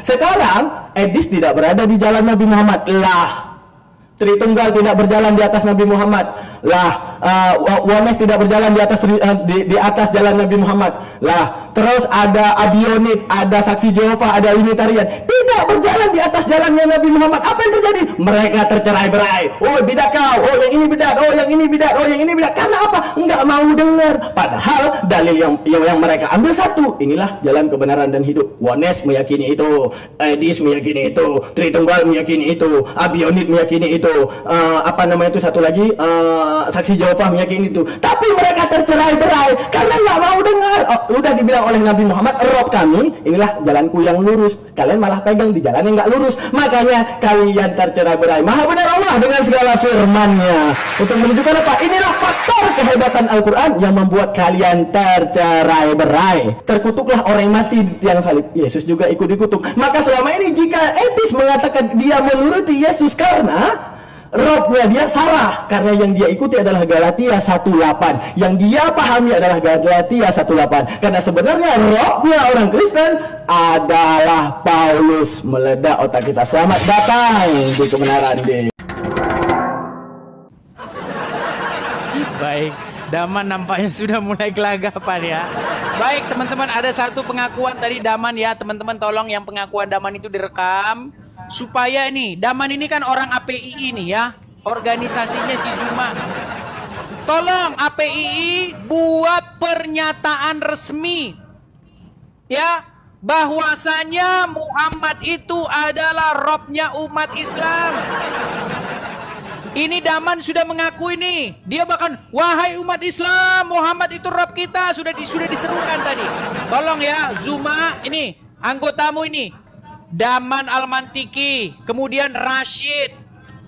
Sekarang Edis tidak berada di jalan Nabi Muhammad. Lah, Tritunggal tidak berjalan di atas Nabi Muhammad. Lah, Wones tidak berjalan di atas jalan Nabi Muhammad. Lah, terus ada Abionit, ada Saksi Jehova, ada Unitarian tidak berjalan di atas jalannya Nabi Muhammad. Apa yang terjadi? Mereka tercerai-berai. Oh, bidat kau. Oh, yang ini bidat. Oh, yang ini bidat. Oh, yang ini bidat. Karena apa? Enggak mau dengar. Padahal dalil yang mereka ambil satu. Inilah jalan kebenaran dan hidup. Wones meyakini itu, Edis meyakini itu, Tritunggal meyakini itu, Abionit meyakini itu, apa namanya itu satu lagi, Saksi Jehova meyakini itu. Tapi mereka tercerai-berai karena nggak mau dengar. Oh, udah dibilang oleh Nabi Muhammad, Rob kami, inilah jalanku yang lurus. Kalian malah pegang di jalan yang nggak lurus. Makanya kalian tercerai-berai. Maha benar Allah dengan segala firman-Nya. Untuk menunjukkan apa? Inilah faktor kehebatan Al-Quran yang membuat kalian tercerai-berai. Terkutuklah orang yang mati di tiang salib. Yesus juga ikut dikutuk. Maka selama ini jika Edis mengatakan dia menuruti Yesus karena Robnya dia salah, karena yang dia ikuti adalah Galatia 1:8. Yang dia pahami adalah Galatia 1:8. Karena sebenarnya Robnya orang Kristen adalah Paulus. Meledak otak kita. Selamat datang di kebenaran di. Baik, Daman nampaknya sudah mulai gelagapan ya. Baik teman-teman, ada satu pengakuan tadi Daman ya. Teman-teman tolong yang pengakuan Daman itu direkam. Supaya nih, Daman ini kan orang APII nih ya, organisasinya si Juma. Tolong APII buat pernyataan resmi ya, bahwasanya Muhammad itu adalah Robnya umat Islam. Ini Daman sudah mengakui nih, dia bahkan wahai umat Islam, Muhammad itu Rob kita, sudah diserukan tadi. Tolong ya Zuma, ini anggotamu ini, Daman Al-Mantiki, kemudian Rashid,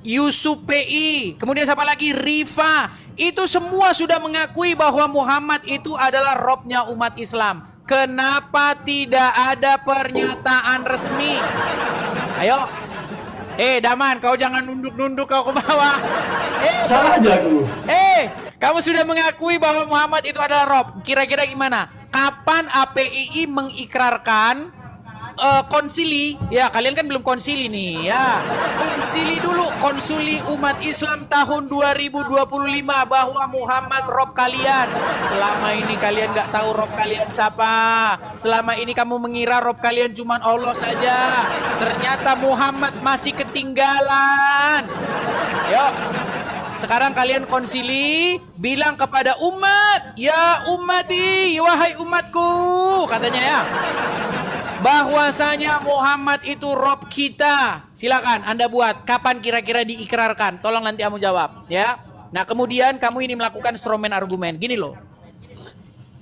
Yusuf PI, kemudian siapa lagi? Rifa. Itu semua sudah mengakui bahwa Muhammad itu adalah Robnya umat Islam. Kenapa tidak ada pernyataan resmi? Ayo. Daman, kau jangan nunduk-nunduk kau ke bawah. Salah aja aku. Kamu sudah mengakui bahwa Muhammad itu adalah Rob. Kira-kira gimana? Kapan APII mengikrarkan konsili, ya kalian kan belum konsili nih ya. Konsili dulu, konsili umat Islam tahun 2025 bahwa Muhammad Rob kalian. Selama ini kalian gak tahu Rob kalian siapa. Selama ini kamu mengira Rob kalian cuma Allah saja. Ternyata Muhammad masih ketinggalan. Yuk, sekarang kalian konsili, bilang kepada umat, ya ummati, wahai umatku, katanya ya, bahwasanya Muhammad itu Rob kita. Silakan Anda buat. Kapan kira-kira diikrarkan? Tolong nanti kamu jawab ya. Nah kemudian kamu ini melakukan strawman argumen. Gini loh.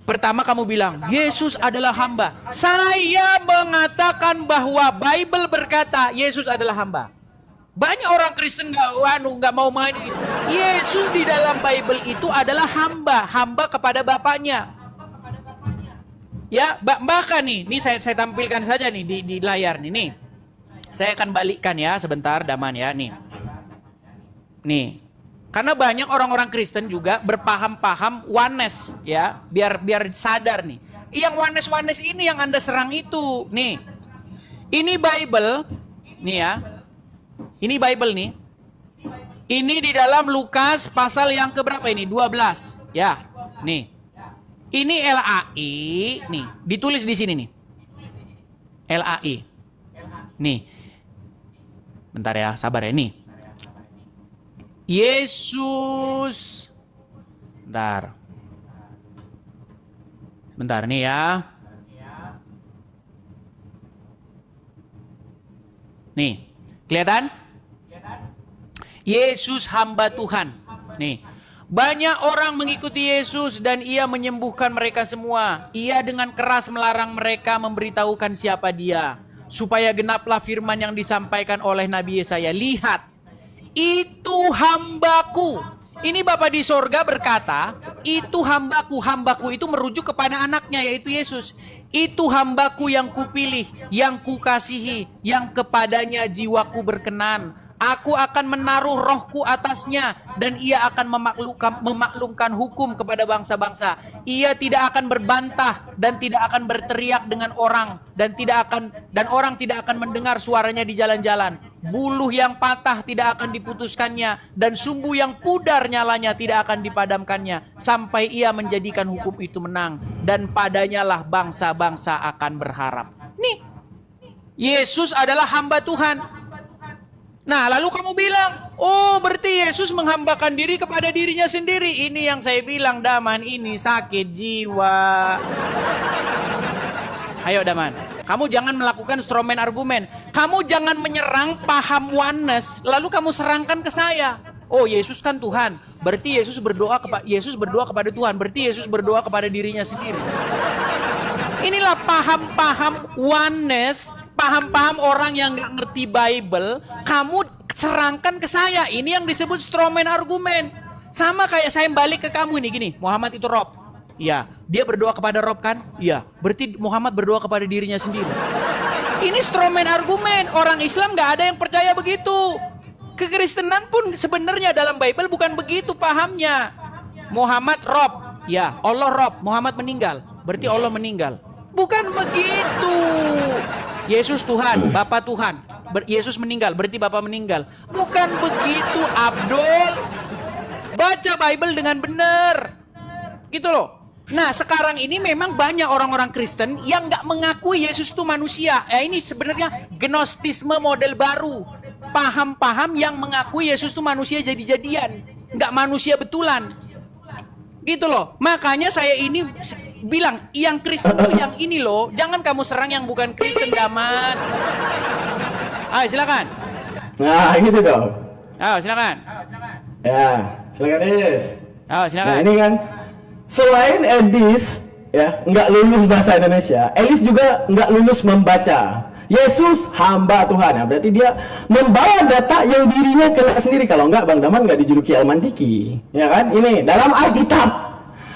Pertama kamu bilang Yesus adalah hamba. Saya mengatakan bahwa Bible berkata Yesus adalah hamba. Banyak orang Kristen nggak mau main. Yesus di dalam Bible itu adalah hamba. Hamba kepada Bapaknya. Ya, bahkan nih saya tampilkan saja nih di layar nih. Saya akan balikkan ya sebentar Daman ya nih. Nih. Karena banyak orang-orang Kristen juga berpaham-paham oneness ya, biar sadar nih. Yang oneness ini yang Anda serang itu. Nih. Ini Bible nih ya. Ini Bible nih. Ini di dalam Lukas pasal yang keberapa ini? 12. Ya. Nih. Ini LAI, nih, ditulis di sini nih. LAI. Nih. Bentar ya, sabar ya nih. Yesus. Bentar. Bentar nih ya. Nih, kelihatan? Yesus hamba Tuhan. Nih. Banyak orang mengikuti Yesus dan ia menyembuhkan mereka semua. Ia dengan keras melarang mereka memberitahukan siapa dia. Supaya genaplah firman yang disampaikan oleh Nabi Yesaya. Lihat, itu hambaku. Ini Bapa di sorga berkata, itu hambaku. Hambaku itu merujuk kepada anaknya yaitu Yesus. Itu hambaku yang kupilih, yang kukasihi, yang kepadanya jiwaku berkenan. Aku akan menaruh rohku atasnya dan ia akan memaklumkan hukum kepada bangsa-bangsa. Ia tidak akan berbantah dan tidak akan berteriak dengan orang dan orang tidak akan mendengar suaranya di jalan-jalan. Buluh yang patah tidak akan diputuskannya dan sumbu yang pudar nyalanya tidak akan dipadamkannya sampai ia menjadikan hukum itu menang dan padanya lah bangsa-bangsa akan berharap. Nih, Yesus adalah hamba Tuhan. Nah, lalu kamu bilang, oh berarti Yesus menghambakan diri kepada dirinya sendiri. Ini yang saya bilang, Daman, ini sakit jiwa. Ayo Daman, kamu jangan melakukan strawman argumen. Kamu jangan menyerang paham oneness, lalu kamu serangkan ke saya. Oh, Yesus kan Tuhan, berarti Yesus berdoa kepada Tuhan, berarti Yesus berdoa kepada dirinya sendiri. Inilah paham-paham oneness, paham-paham orang yang nggak ngerti Bible, kamu serangkan ke saya. Ini yang disebut strawman argumen. Sama kayak saya balik ke kamu ini gini, Muhammad itu Rob. Iya, dia berdoa kepada Rob kan? Iya, berarti Muhammad berdoa kepada dirinya sendiri. Ini strawman argumen. Orang Islam nggak ada yang percaya begitu. Kekristenan pun sebenarnya dalam Bible bukan begitu pahamnya. Muhammad Rob, ya Allah Rob, Muhammad meninggal, berarti Allah meninggal. Bukan begitu. Yesus Tuhan, Bapa Tuhan. Yesus meninggal, berarti Bapa meninggal. Bukan begitu, Abdul. Baca Bible dengan benar. Gitu loh. Nah, sekarang ini memang banyak orang-orang Kristen yang nggak mengakui Yesus itu manusia. Ini sebenarnya gnostisme model baru. Paham-paham yang mengakui Yesus itu manusia jadi-jadian. Nggak manusia betulan. Gitu loh. Makanya saya ini bilang, yang Kristen tuh yang ini loh. Jangan kamu serang yang bukan Kristen, Daman. Ayo silakan. Nah gitu dong. Ayo silakan. Ya, silakan Edis. Ayo silakan. Nah ini kan, selain Edis ya nggak lulus bahasa Indonesia, Edis juga nggak lulus membaca. Yesus hamba Tuhan, ya, berarti dia membawa data yang dirinya kena sendiri. Kalau enggak, Bang Daman nggak dijuluki Al-Mandiki, ya kan? Ini dalam Alkitab,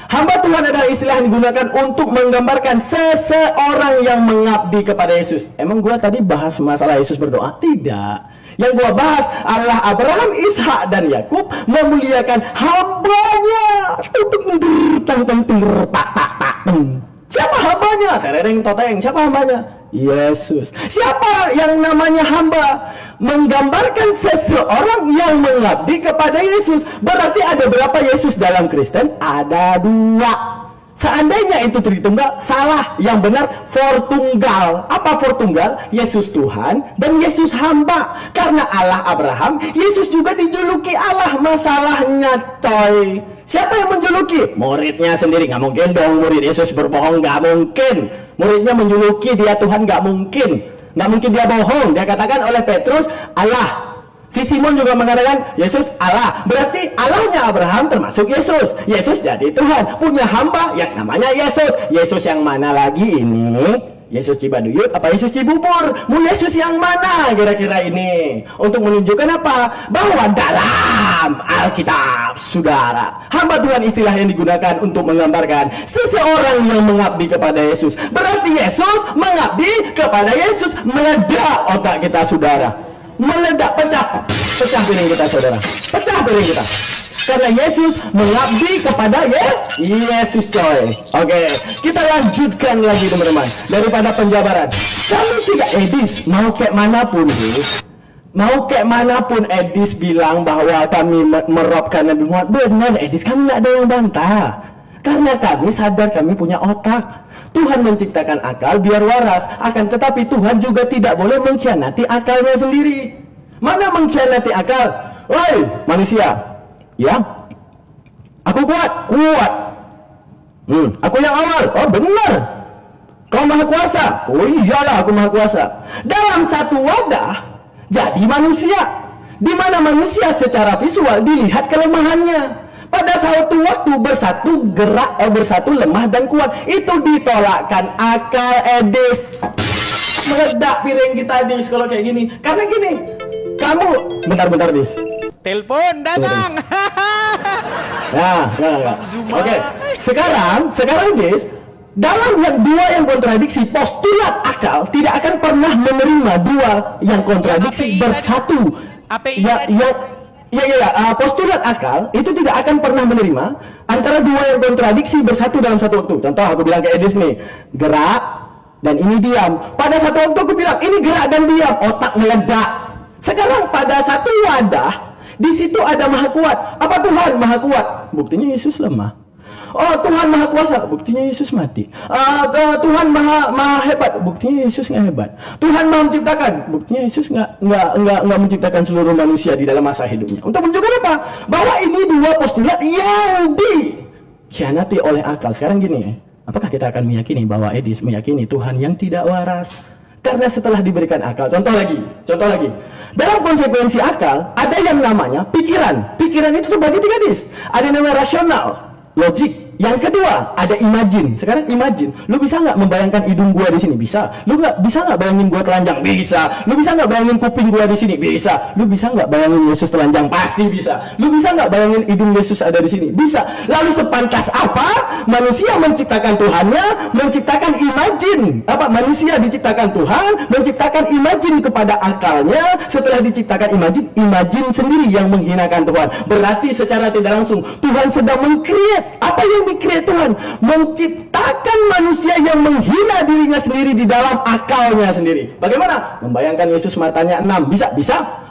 hamba Tuhan adalah istilah yang digunakan untuk menggambarkan seseorang yang mengabdi kepada Yesus. Emang gua tadi bahas masalah Yesus berdoa? Tidak. Yang gua bahas adalah Abraham, Ishak, dan Yakub memuliakan hambanya. Siapa hambanya? Tereng toteng. Siapa hambanya? Yesus. Siapa yang namanya hamba? Menggambarkan seseorang yang mengabdi kepada Yesus. Berarti ada berapa Yesus dalam Kristen? Ada 2. Seandainya itu Tritunggal, salah. Yang benar Fortunggal. Apa Fortunggal? Yesus Tuhan dan Yesus hamba. Karena Allah Abraham, Yesus juga dijuluki Allah. Masalahnya coy, siapa yang menjuluki? Muridnya sendiri. Nggak mungkin dong murid Yesus berbohong. Nggak mungkin. Muridnya menjuluki dia Tuhan. Nggak mungkin. Nggak mungkin dia bohong. Dia katakan oleh Petrus, Allah. Si Simon juga mengatakan Yesus Allah. Berarti Allahnya Abraham termasuk Yesus. Yesus jadi Tuhan, punya hamba yang namanya Yesus. Yesus yang mana lagi ini? Yesus Cibaduyut apa Yesus Cibubur? Mau Yesus yang mana kira-kira ini? Untuk menunjukkan apa? Bahwa dalam Alkitab, saudara, hamba Tuhan istilah yang digunakan untuk menggambarkan seseorang yang mengabdi kepada Yesus. Berarti Yesus mengabdi kepada Yesus. Meledak otak kita, saudara. Meledak, pecah piring kita, saudara, pecah piring kita, karena Yesus mengabdi kepada Yesus, coy. Oke, kita lanjutkan lagi teman-teman. Daripada penjabaran, kami tidak Edis mau kayak manapun, Edis mau kayak manapun Edis bilang bahwa kami merobkan Nabi Muhammad. Benar Edis, kami nggak ada yang bantah. Karena kami sadar kami punya otak. Tuhan menciptakan akal biar waras. Akan tetapi Tuhan juga tidak boleh mengkhianati akalnya sendiri. Mana mengkhianati akal? Woi manusia, ya, aku kuat. Aku yang awal. Oh benar. Kau maha kuasa. Oh iyalah aku maha kuasa. Dalam satu wadah jadi manusia, di mana manusia secara visual dilihat kelemahannya. Pada suatu waktu bersatu lemah dan kuat. Itu ditolakkan akal Edis. Meledak piring kita, Dis, kalau kayak gini. Karena gini, kamu bentar Dis. Telepon datang. Nah. Oke. Sekarang Dis, dalam yang dua yang kontradiksi, postulat akal tidak akan pernah menerima dua yang kontradiksi bersatu. API Ya, tadi. postulat akal itu tidak akan pernah menerima antara dua yang kontradiksi bersatu dalam satu waktu. Contoh aku bilang ke Edis nih, gerak dan ini diam. Pada satu waktu aku bilang ini gerak dan diam, otak meledak. Sekarang pada satu wadah, di situ ada Maha Kuat. Apa Tuhan Maha Kuat? Buktinya Yesus lemah. Oh, Tuhan Maha Kuasa, buktinya Yesus mati. Tuhan Maha Hebat, buktinya Yesus nggak hebat. Tuhan Maha Menciptakan, buktinya Yesus nggak menciptakan seluruh manusia di dalam masa hidupnya. Untuk menunjukkan apa? Bahwa ini dua postulat yang dikhianati oleh akal. Sekarang gini, apakah kita akan meyakini bahwa Edis meyakini Tuhan yang tidak waras? Karena setelah diberikan akal, contoh lagi. Dalam konsekuensi akal, ada yang namanya pikiran. Pikiran itu terbagi tiga dis. Ada yang namanya rasional, logik. Yang kedua ada imagine. Sekarang imagine, lu bisa nggak membayangkan hidung gua di sini? Bisa. Lu bisa nggak bayangin gua telanjang? Bisa. Lu bisa nggak bayangin kuping gua di sini? Bisa. Lu bisa nggak bayangin Yesus telanjang? Pasti bisa. Lu bisa nggak bayangin hidung Yesus ada di sini? Bisa. Lalu sepantas apa manusia menciptakan Tuhannya, menciptakan imagine? Apa manusia diciptakan Tuhan, menciptakan imagine kepada akalnya? Setelah diciptakan imagine sendiri yang menghinakan Tuhan. Berarti secara tidak langsung Tuhan sedang meng-create. Apa yang di-create Tuhan? Menciptakan manusia yang menghina dirinya sendiri di dalam akalnya sendiri. Bagaimana? Membayangkan Yesus matanya 6, bisa.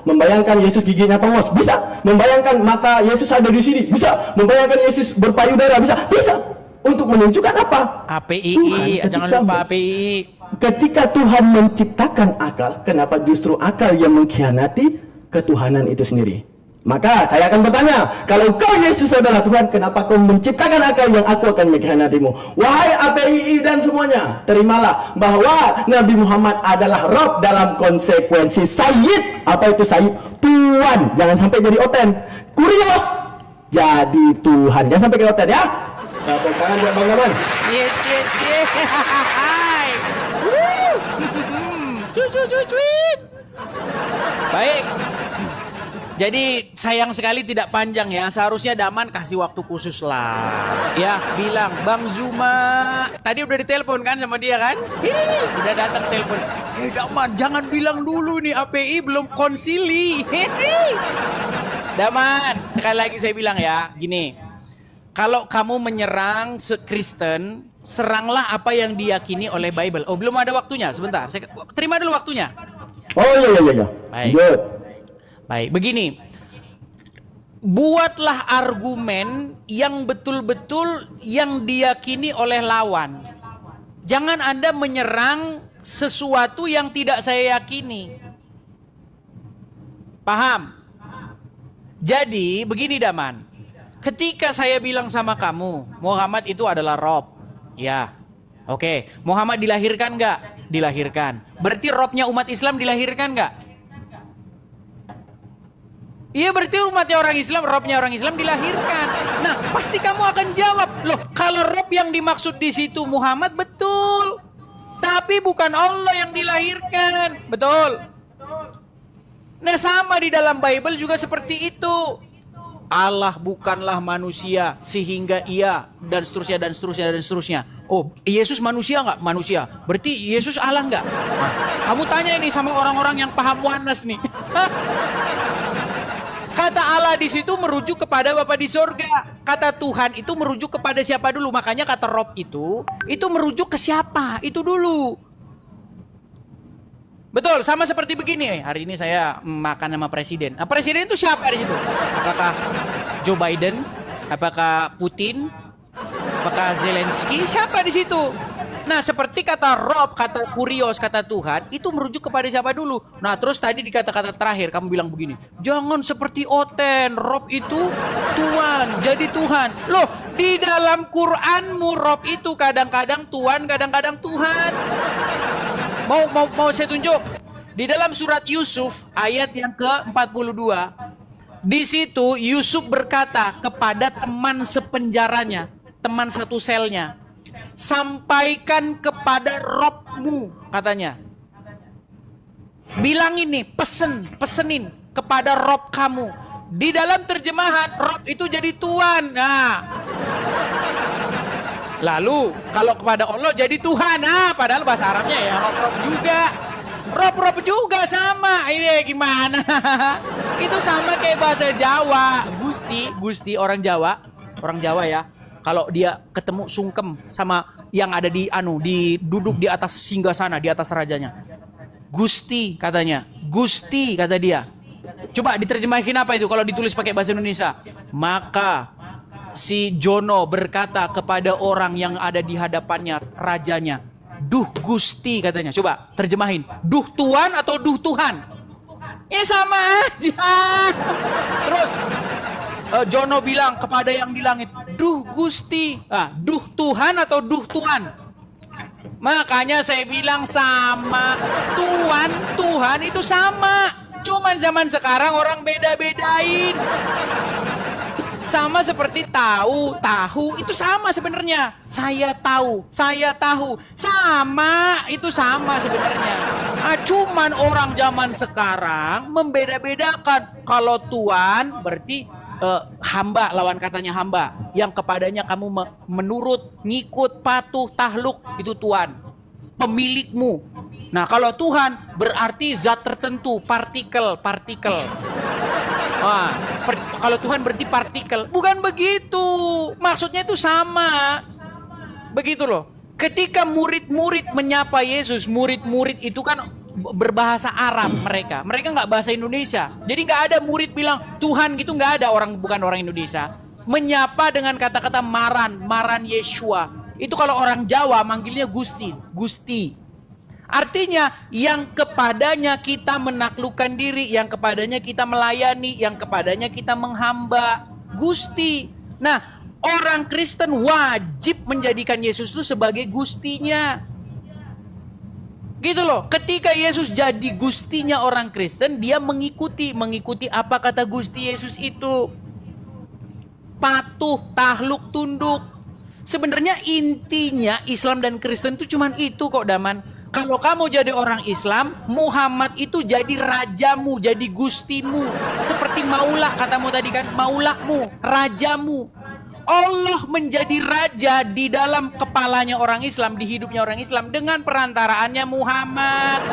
Membayangkan Yesus giginya tongos, bisa. Membayangkan mata Yesus ada di sini, bisa. Membayangkan Yesus berpayudara, bisa. Untuk menunjukkan apa? API, jangan lupa API. Ketika Tuhan menciptakan akal, kenapa justru akal yang mengkhianati ketuhanan itu sendiri? Maka saya akan bertanya, kalau kau Yesus adalah Tuhan, kenapa kau menciptakan akal yang aku akan mengkhianatimu? Wahai API dan semuanya, terimalah bahwa Nabi Muhammad adalah Rob dalam konsekuensi Sayyid. Apa itu Sayyid? Tuhan. Jangan sampai jadi oten. Kurios, jadi Tuhan. Jangan sampai jadi oten ya. Tepuk tangan buat Bang Daman. Baik. Jadi sayang sekali tidak panjang ya. Seharusnya Daman kasih waktu khusus lah. Ya, bilang Bang Zuma. Tadi udah ditelepon kan sama dia kan? Udah datang telepon. Daman, jangan bilang dulu nih API belum konsili. Daman, sekali lagi saya bilang ya, gini. Kalau kamu menyerang Kristen, seranglah apa yang diyakini oleh Bible. Oh, belum ada waktunya. Sebentar, saya terima dulu waktunya. Oh iya. Baik. Good. Baik, begini. Buatlah argumen yang betul-betul yang diyakini oleh lawan. Jangan Anda menyerang sesuatu yang tidak saya yakini. Paham? Jadi, begini Daman. Ketika saya bilang sama kamu, Muhammad itu adalah Rob. Ya, oke. Muhammad dilahirkan nggak? Dilahirkan. Berarti Robnya umat Islam dilahirkan nggak? Iya, berarti umatnya orang Islam, Robnya orang Islam dilahirkan. Nah, pasti kamu akan jawab, loh kalau Rob yang dimaksud di situ Muhammad, betul. Tapi bukan Allah yang dilahirkan, betul. Nah, sama di dalam Bible juga seperti itu. Allah bukanlah manusia sehingga ia dan seterusnya. Oh, Yesus manusia nggak? Manusia. Berarti Yesus Allah nggak? Nah, kamu tanya ini sama orang-orang yang paham oneness nih. Kata Allah di situ merujuk kepada Bapa di sorga. Kata Tuhan itu merujuk kepada siapa dulu? Makanya kata Rob itu merujuk ke siapa? Itu dulu. Betul, sama seperti begini. Hari ini saya makan sama presiden. Nah, presiden itu siapa di situ? Apakah Joe Biden? Apakah Putin? Apakah Zelensky? Siapa di situ? Nah, seperti kata Rob, kata Kurios, kata Tuhan, itu merujuk kepada siapa dulu? Nah, terus tadi di kata-kata terakhir kamu bilang begini, jangan seperti Oten, Rob itu Tuhan, jadi Tuhan. Loh, di dalam Quranmu Rob itu kadang-kadang Tuhan, kadang-kadang Tuhan. Mau saya tunjuk? Di dalam surat Yusuf ayat yang ke-42, di situ Yusuf berkata kepada teman sepenjaranya, teman satu selnya, sampaikan kepada Robmu, katanya. Bilang ini, pesenin kepada Rob kamu. Di dalam terjemahan Rob itu jadi Tuhan. Nah, lalu kalau kepada Allah jadi Tuhan. Nah, padahal bahasa Arabnya ya Rob juga. Rob juga sama. Ini gimana? Itu sama kayak bahasa Jawa. Gusti orang Jawa ya. Kalau dia ketemu sungkem sama yang ada di duduk di atas singgasana, di atas rajanya. Gusti katanya. Gusti kata dia. Coba diterjemahin apa itu kalau ditulis pakai bahasa Indonesia? Maka si Jono berkata kepada orang yang ada di hadapannya, rajanya, duh Gusti katanya. Coba terjemahin. Duh Tuan atau duh Tuhan? Ya sama aja. Terus Jono bilang kepada yang di langit, duh Gusti. Duh Tuhan atau duh Tuan? Makanya saya bilang sama. Tuhan itu sama. Cuman zaman sekarang orang beda-bedain. Sama seperti tahu itu sama sebenarnya. Saya tahu, sama itu sama sebenarnya. Cuman orang zaman sekarang membeda-bedakan. Kalau Tuhan berarti hamba, lawan katanya hamba, yang kepadanya kamu menurut, ngikut, patuh, tahluk, itu Tuhan, pemilikmu. Nah kalau Tuhan berarti zat tertentu, partikel. Kalau Tuhan berarti partikel. Bukan begitu. Maksudnya itu sama. Begitu loh. Ketika murid-murid menyapa Yesus, murid-murid itu kan berbahasa Arab mereka. Mereka nggak bahasa Indonesia. Jadi nggak ada murid bilang Tuhan gitu, nggak ada, bukan orang Indonesia. Menyapa dengan kata-kata maran Yeshua. Itu kalau orang Jawa manggilnya Gusti. Artinya yang kepadanya kita menaklukkan diri, yang kepadanya kita melayani, yang kepadanya kita menghamba, Gusti. Nah, orang Kristen wajib menjadikan Yesus itu sebagai Gustinya. Gitu loh. Ketika Yesus jadi Gustinya orang Kristen, dia mengikuti apa kata Gusti Yesus itu. Patuh, tahluk, tunduk. Sebenarnya intinya Islam dan Kristen itu cuman itu kok, Daman. Kalau kamu jadi orang Islam, Muhammad itu jadi rajamu, jadi gustimu. Seperti Maula, katamu tadi kan, maulakmu, rajamu. Allah menjadi raja di dalam kepalanya orang Islam, di hidupnya orang Islam, dengan perantaraannya Muhammad.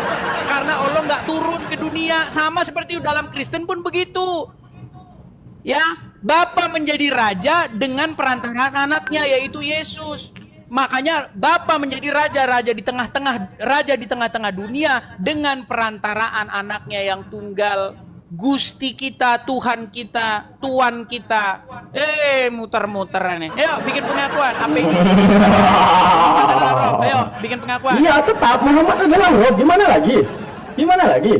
Karena Allah nggak turun ke dunia, sama seperti dalam Kristen pun begitu. Ya, Bapa menjadi raja dengan perantaraan anaknya, yaitu Yesus. Makanya Bapa menjadi raja di tengah-tengah dunia dengan perantaraan anaknya yang tunggal, Gusti kita, Tuhan kita, Tuan kita. Muter-muter nih. Ayo bikin pengakuan. Apa ini? Ayo bikin pengakuan. Iya, tetap Muhammad adalah Rob. Gimana lagi?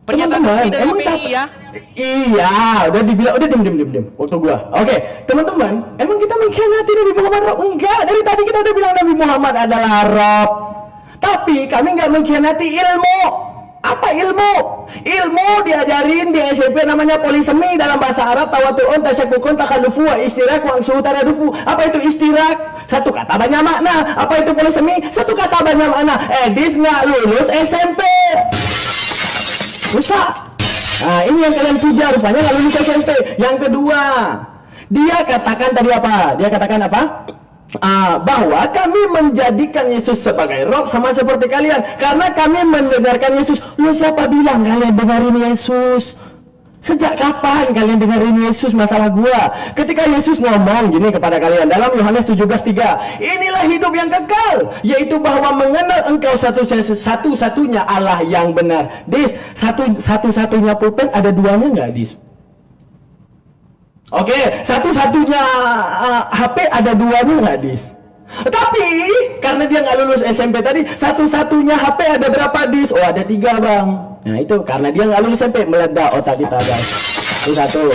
Teman-teman, emang ya? Iya, udah dibilang, udah diam waktu gua. Oke, teman-teman, emang kita mengkhianati Nabi Muhammad Rob? Enggak, dari tadi kita udah bilang Nabi Muhammad adalah Rob. Tapi kami nggak mengkhianati ilmu. Apa ilmu? Ilmu diajarin di SMP namanya polisemi, dalam bahasa Arab tawatu'un, tasyakukun, takalufu, istirak, wangsu, taradufu. Apa itu istirak? Satu kata banyak makna. Apa itu polisemi? Satu kata banyak makna. Edis nggak lulus SMP. Rusak. Nah, ini yang kalian puja, rupanya nggak lulus SMP. Yang kedua, dia katakan tadi apa? Bahwa kami menjadikan Yesus sebagai Rob sama seperti kalian, karena kami mendengarkan Yesus. Lu siapa bilang kalian dengerin Yesus? Sejak kapan kalian dengerin Yesus? Masalah gua. Ketika Yesus ngomong gini kepada kalian dalam Yohanes 17:3, inilah hidup yang kekal, yaitu bahwa mengenal engkau satu-satunya Allah yang benar. Dis, satu-satunya pulpen ada duanya nggak, Dis? Oke, satu-satunya HP ada duanya nggak, Dis? Tapi karena dia nggak lulus SMP tadi, satu-satunya HP ada berapa, Dis? Oh, ada 3, Bang. Nah itu karena dia nggak lulus SMP, meledak otak kita, guys. Itu satu.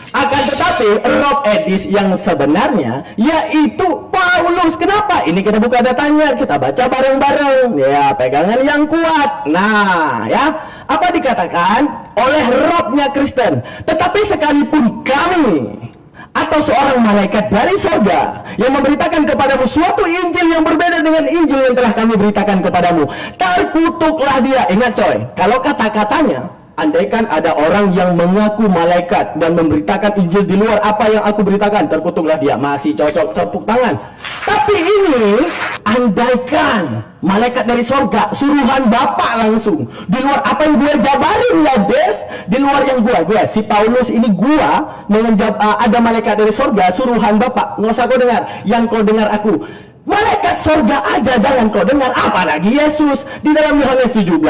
Akan tetapi Rob Edis yang sebenarnya yaitu Paulus. Kenapa? Ini kita buka datanya, kita baca bareng-bareng. Ya, pegangan yang kuat. Nah, ya, apa dikatakan oleh Robnya Kristen? Tetapi sekalipun kami atau seorang malaikat dari surga yang memberitakan kepadamu suatu Injil yang berbeda dengan Injil yang telah kami beritakan kepadamu, terkutuklah dia. Ingat coy, kalau kata-katanya Andaikan ada orang yang mengaku malaikat dan memberitakan Injil di luar apa yang aku beritakan, terkutuklah dia. Masih cocok tepuk tangan. Tapi ini, andaikan malaikat dari sorga, suruhan Bapak langsung, di luar apa yang gue jabarin ya Des, di luar yang gue si Paulus ini gue ada malaikat dari sorga, suruhan Bapak. Nggak usah kau dengar, yang kau dengar aku. Malaikat sorga aja jangan kau dengar, apalagi Yesus. Di dalam Yohanes 17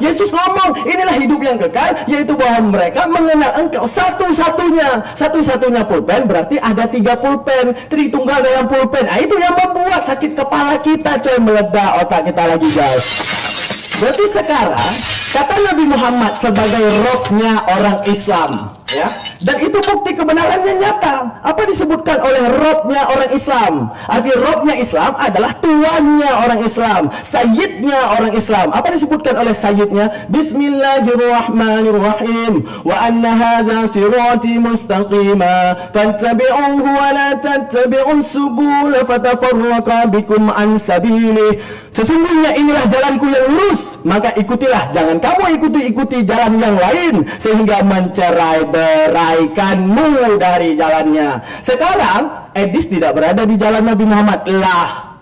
Yesus ngomong, inilah hidup yang kekal, yaitu bahwa mereka mengenal engkau satu-satunya pulpen. Berarti ada 3 pulpen, Tritunggal dalam pulpen. Itu yang membuat sakit kepala kita, coy, meledak otak kita lagi, guys. Berarti sekarang kata Nabi Muhammad sebagai rohnya orang Islam, ya, dan itu bukti kebenarannya nyata. Apa disebutkan oleh rohnya orang Islam? Arti rohnya Islam adalah tuannya orang Islam, sayyidnya orang Islam. Apa disebutkan oleh sayyidnya? Bismillahirrahmanirrahim. Wa anna hadza sirati mustaqima fattabi'uhu wa la tattabi'us subul fatafarraqa bikum an sabili. Sesungguhnya inilah jalanku yang lurus, maka ikutilah, jangan kamu ikuti jalan yang lain sehingga mencerai-beraikanmu dari jalannya. Sekarang Edis tidak berada di jalan Nabi Muhammad. Lah,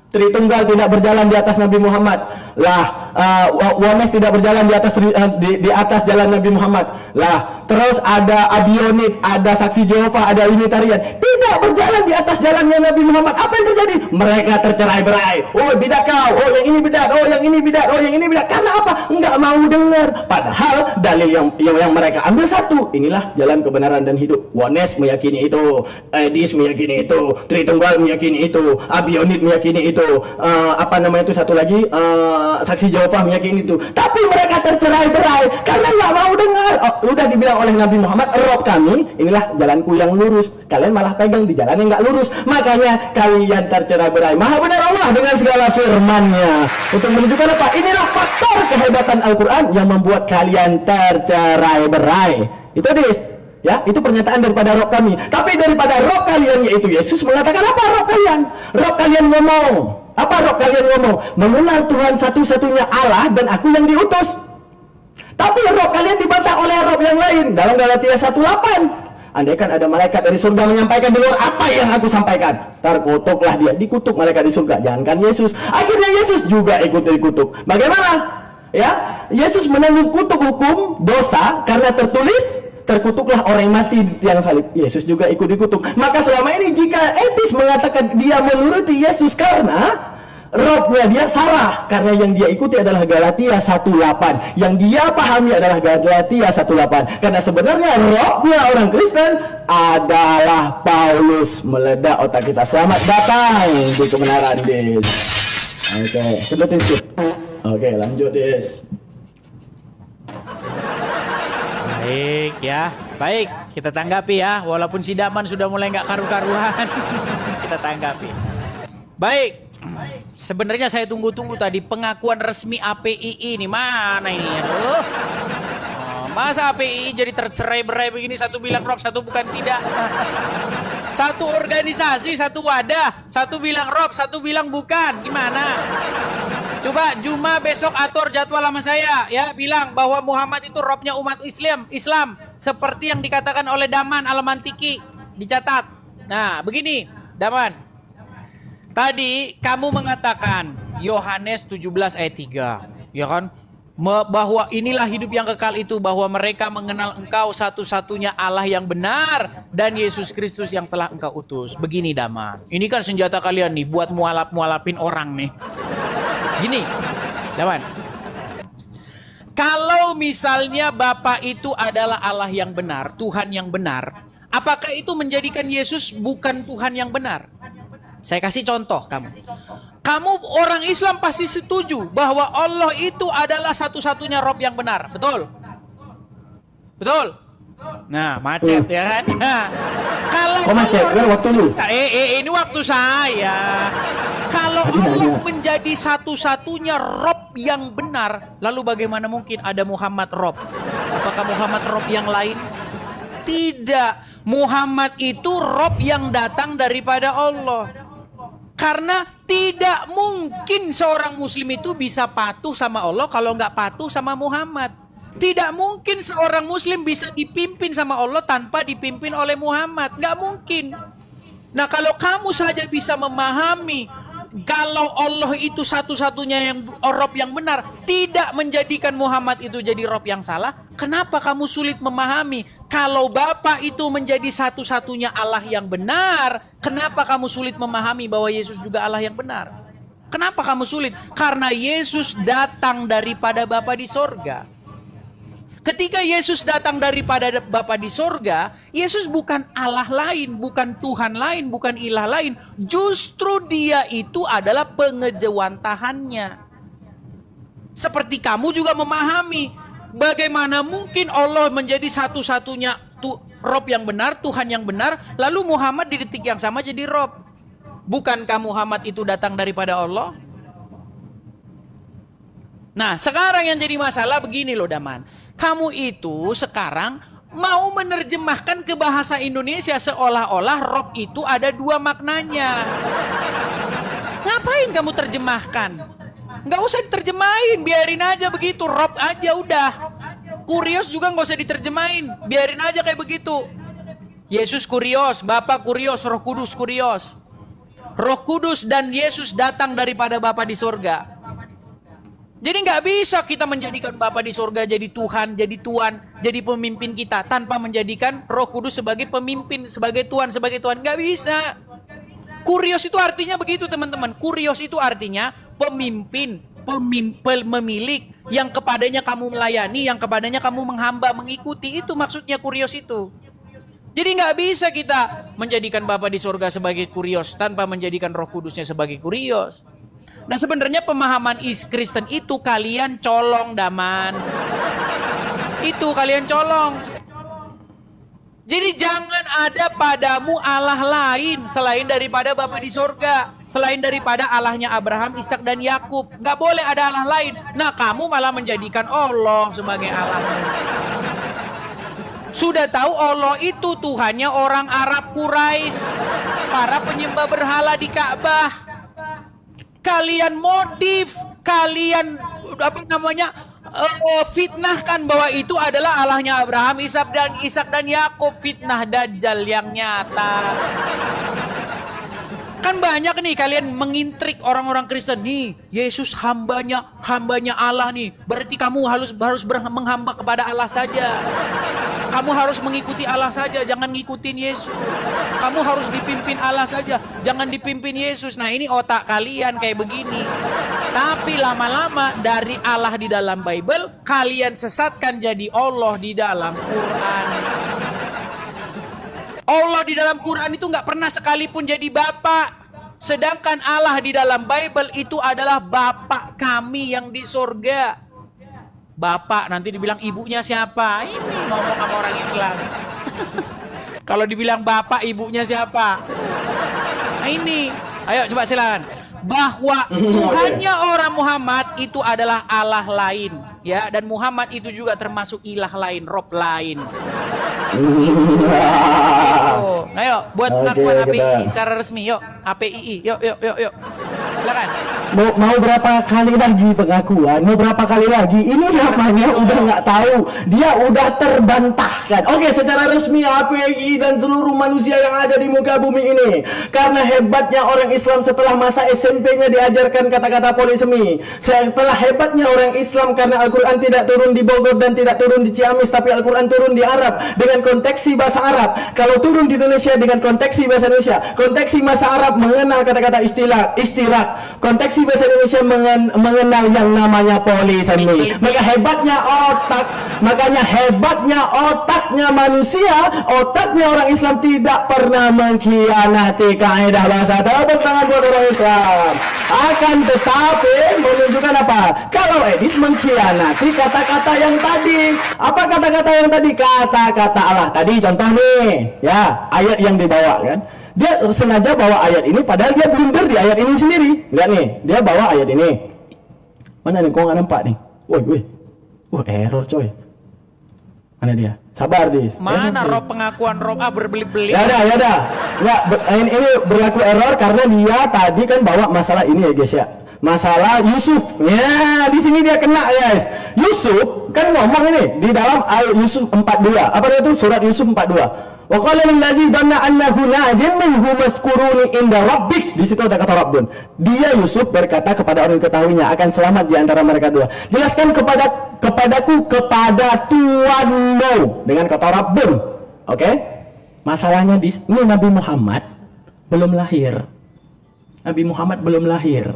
Tritunggal tidak berjalan di atas Nabi Muhammad. Lah, Wones tidak berjalan di atas jalan Nabi Muhammad. Lah, terus ada Abionit, ada Saksi Jehova, ada Unitarian tidak berjalan di atas jalannya Nabi Muhammad. Apa yang terjadi? Mereka tercerai-berai. Oh, bidat kau. Oh, yang ini bidat. Oh, yang ini bidat. Oh, yang ini bidat. Karena apa? Enggak mau dengar. Padahal dalil yang mereka ambil satu. Inilah jalan kebenaran dan hidup. Wones meyakini itu, Edis meyakini itu, Tritunggal meyakini itu, Abionit meyakini itu, apa namanya itu satu lagi, Saksi Jehova meyakini itu. Tapi mereka tercerai-berai karena nggak mau dengar. Oh, udah dibilang oleh Nabi Muhammad, roh kami, inilah jalanku yang lurus. Kalian malah pegang di jalan yang nggak lurus. Makanya kalian tercerai-berai. Maha benar Allah dengan segala firman-Nya. Untuk menunjukkan apa? Inilah faktor kehebatan Al-Quran yang membuat kalian tercerai-berai. Itu dis. Ya, itu pernyataan daripada roh kami. Tapi daripada roh kalian, yaitu Yesus mengatakan apa roh kalian? Roh kalian ngomong. Apa roh kalian ngomong? Mengenal Tuhan satu-satunya Allah dan aku yang diutus. Tapi roh kalian dibantah oleh roh yang lain. Dalam Galatia 1:8. Andaikan ada malaikat dari surga menyampaikan di luar apa yang aku sampaikan, terkutuklah dia. Dikutuk malaikat di surga. Jangankan Yesus. Akhirnya Yesus juga ikut dikutuk. Bagaimana? Ya, Yesus menanggung kutuk hukum dosa karena terkutuklah orang yang mati di tiang salib. Yesus juga ikut dikutuk. Maka selama ini jika Edis mengatakan dia menuruti Yesus karena rohnya dia salah, karena yang dia ikuti adalah Galatia 1:8. Yang dia pahami adalah Galatia 1:8. Karena sebenarnya rohnya orang Kristen adalah Paulus. Meledak otak kita. Selamat datang di kebenaran, Des. Oke, kebetulan sedikit. Oke, lanjut, Des. Baik ya, baik, kita tanggapi ya. Walaupun si Daman sudah mulai nggak karu-karuan, kita tanggapi. Baik, sebenarnya saya tunggu-tunggu tadi pengakuan resmi APII ini, mana ini? Aduh. Masa APII jadi tercerai-berai begini, satu bilang rob, satu bukan tidak. Satu organisasi, satu wadah, satu bilang rob, satu bilang bukan. Gimana? Coba Juma besok atur jadwal sama saya ya, bilang bahwa Muhammad itu robnya umat Islam seperti yang dikatakan oleh Daman Al-Mantiki, dicatat. Nah, begini, Daman. Tadi kamu mengatakan Yohanes 17 ayat 3, ya kan? Bahwa inilah hidup yang kekal itu, bahwa mereka mengenal engkau satu-satunya Allah yang benar dan Yesus Kristus yang telah engkau utus. Begini Daman, ini kan senjata kalian nih buat mualap-mualapin orang nih. Gini, Daman, kalau misalnya Bapa itu adalah Allah yang benar, Tuhan yang benar, apakah itu menjadikan Yesus bukan Tuhan yang benar? Saya kasih contoh kamu. Kamu orang Islam pasti setuju bahwa Allah itu adalah satu-satunya Rob yang benar, betul? Betul? Nah, macet ya kan? Nah, kalau macet? Kan waktu lu. Ini waktu saya. Kalau Allah menjadi satu-satunya Rob yang benar, lalu bagaimana mungkin ada Muhammad Rob? Apakah Muhammad Rob yang lain? Tidak. Muhammad itu Rob yang datang daripada Allah. Karena tidak mungkin seorang muslim itu bisa patuh sama Allah kalau nggak patuh sama Muhammad. Tidak mungkin seorang muslim bisa dipimpin sama Allah tanpa dipimpin oleh Muhammad. Nggak mungkin. Nah, kalau kamu saja bisa memahami kalau Allah itu satu-satunya yang Rob yang benar, tidak menjadikan Muhammad itu jadi Rob yang salah, kenapa kamu sulit memahami kalau Bapa itu menjadi satu-satunya Allah yang benar? Kenapa kamu sulit memahami bahwa Yesus juga Allah yang benar? Kenapa kamu sulit? Karena Yesus datang daripada Bapa di sorga. Ketika Yesus datang daripada Bapa di sorga, Yesus bukan Allah lain, bukan Tuhan lain, bukan ilah lain. Justru dia itu adalah pengejawantahannya. Seperti kamu juga memahami, bagaimana mungkin Allah menjadi satu-satunya Rob yang benar, Tuhan yang benar, lalu Muhammad di detik yang sama jadi Rob. Bukankah Muhammad itu datang daripada Allah? Nah, sekarang yang jadi masalah begini loh, Daman. Kamu itu sekarang mau menerjemahkan ke bahasa Indonesia seolah-olah Rob itu ada dua maknanya. Ngapain kamu terjemahkan? Nggak usah diterjemahin, biarin aja begitu. Rob aja udah. Kurios juga nggak usah diterjemahin, biarin aja kayak begitu. Yesus kurios, Bapa kurios, Roh Kudus kurios. Roh Kudus dan Yesus datang daripada Bapa di surga. Jadi nggak bisa kita menjadikan Bapa di surga jadi Tuhan, jadi Tuan, jadi pemimpin kita tanpa menjadikan Roh Kudus sebagai pemimpin, sebagai Tuan, nggak bisa. Kurios itu artinya begitu, teman-teman. Kurios itu artinya pemimpin, memiliki yang kepadanya kamu melayani, yang kepadanya kamu menghamba, mengikuti. Itu maksudnya kurios itu. Jadi nggak bisa kita menjadikan Bapa di surga sebagai kurios tanpa menjadikan Roh Kudusnya sebagai kurios. Nah, sebenarnya pemahaman Kristen itu kalian colong, Daman. Itu kalian colong. Jadi jangan ada padamu Allah lain selain daripada Bapa di surga, selain daripada Allahnya Abraham, Ishak dan Yakub. Nggak boleh ada Allah lain. Nah, kamu malah menjadikan Allah sebagai Allah. Sudah tahu Allah itu Tuhannya orang Arab Quraisy, para penyembah berhala di Ka'bah. Kalian modif, kalian fitnahkan bahwa itu adalah Allahnya Abraham, Ishak dan Yakub. Fitnah Dajjal yang nyata. Kan banyak nih kalian mengintrik orang-orang Kristen nih. Yesus hambanya Allah nih. Berarti kamu harus menghamba kepada Allah saja. Kamu harus mengikuti Allah saja, jangan ngikutin Yesus. Kamu harus dipimpin Allah saja, jangan dipimpin Yesus. Nah, ini otak kalian kayak begini. Tapi lama-lama dari Allah di dalam Bible, kalian sesatkan jadi Allah di dalam Quran. Allah di dalam Quran itu nggak pernah sekalipun jadi Bapa. Sedangkan Allah di dalam Bible itu adalah Bapa kami yang di surga. Bapak nanti dibilang ibunya siapa? Ini ngomong sama orang Islam. Kalau dibilang bapak ibunya siapa? Nah ini, ayo coba silakan. Bahwa Tuhannya orang Muhammad itu adalah Allah lain, ya, dan Muhammad itu juga termasuk ilah lain, Rob lain. Nah yuk, buat pengakuan API secara resmi, yuk API, yuk. Silakan. Mau berapa kali lagi pengakuan? Mau berapa kali lagi? Ini namanya udah nggak tahu. Dia udah terbantahkan. Oke, secara resmi API dan seluruh manusia yang ada di muka bumi ini. Karena hebatnya orang Islam setelah masa SMP-nya diajarkan kata-kata polisemi. Setelah hebatnya orang Islam karena Al-Quran tidak turun di Bogor dan tidak turun di Ciamis, tapi Al-Quran turun di Arab dengan konteksi bahasa Arab. Kalau turun di Indonesia dengan konteksi bahasa Indonesia, konteksi bahasa Arab mengenal kata-kata istirak, konteksi bahasa Indonesia mengenal yang namanya polisemi. Makanya hebatnya otaknya manusia, otaknya orang Islam tidak pernah mengkhianati kaidah bahasa. Tepuk tangan buat orang Islam. Akan tetapi menunjukkan apa? Kalau Edis mengkhianati kata-kata yang tadi. Apa kata-kata yang tadi? Kata-kata Allah tadi. Contoh nih, ya, ayat yang dibawa kan. Dia sengaja bawa ayat ini padahal dia blunder di ayat ini sendiri. Lihat nih, dia bawa ayat ini. Mana nih, kok nggak nampak nih? Woi. Error coy. Mana dia? Sabar dis. Mana roh pengakuan roh berbelit-belit? Ya udah. Nggak, ini berlaku error karena dia tadi kan bawa masalah ini ya guys ya. Masalah Yusuf. Ya, di sini dia kena guys. Yusuf kan ngomong ini di dalam Yusuf 42. Apa itu? Surat Yusuf 42. Wa qala lil ladzi dhanna annahu najim minhu maskuruni inda rabbik. Di situ ada kata Rabbun. Dia Yusuf berkata kepada orang yang ketahuinya akan selamat di antara mereka dua. Jelaskan kepadaku kepada Tuhanmu dengan kata Rabbun. Oke? Masalahnya ini Nabi Muhammad belum lahir. Nabi Muhammad belum lahir.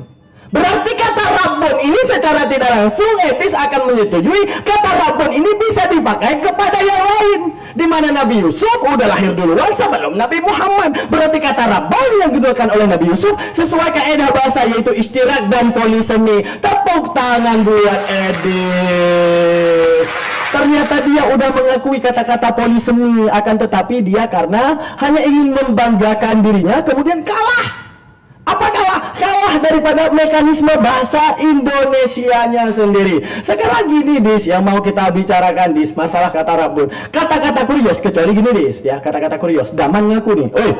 Berarti kata Rabbun ini secara tidak langsung etis akan menyetujui kata Rabbun ini bisa dipakai kepada yang lain. Di mana Nabi Yusuf udah lahir duluan sebelum Nabi Muhammad. Berarti kata Rabbun yang digunakan oleh Nabi Yusuf sesuai kaidah bahasa yaitu istirak dan polisemi. Tepuk tangan buat Edis. Ternyata dia udah mengakui kata-kata polisemi, akan tetapi dia karena hanya ingin membanggakan dirinya kemudian kalah. Apa kalah? Kalah daripada mekanisme bahasa Indonesianya sendiri. Sekarang gini Dis, yang mau kita bicarakan Dis, masalah kata Rabbun. Kata-kata kurios, kecuali gini Dis, ya kata-kata kurios. Daman ngaku nih, oi,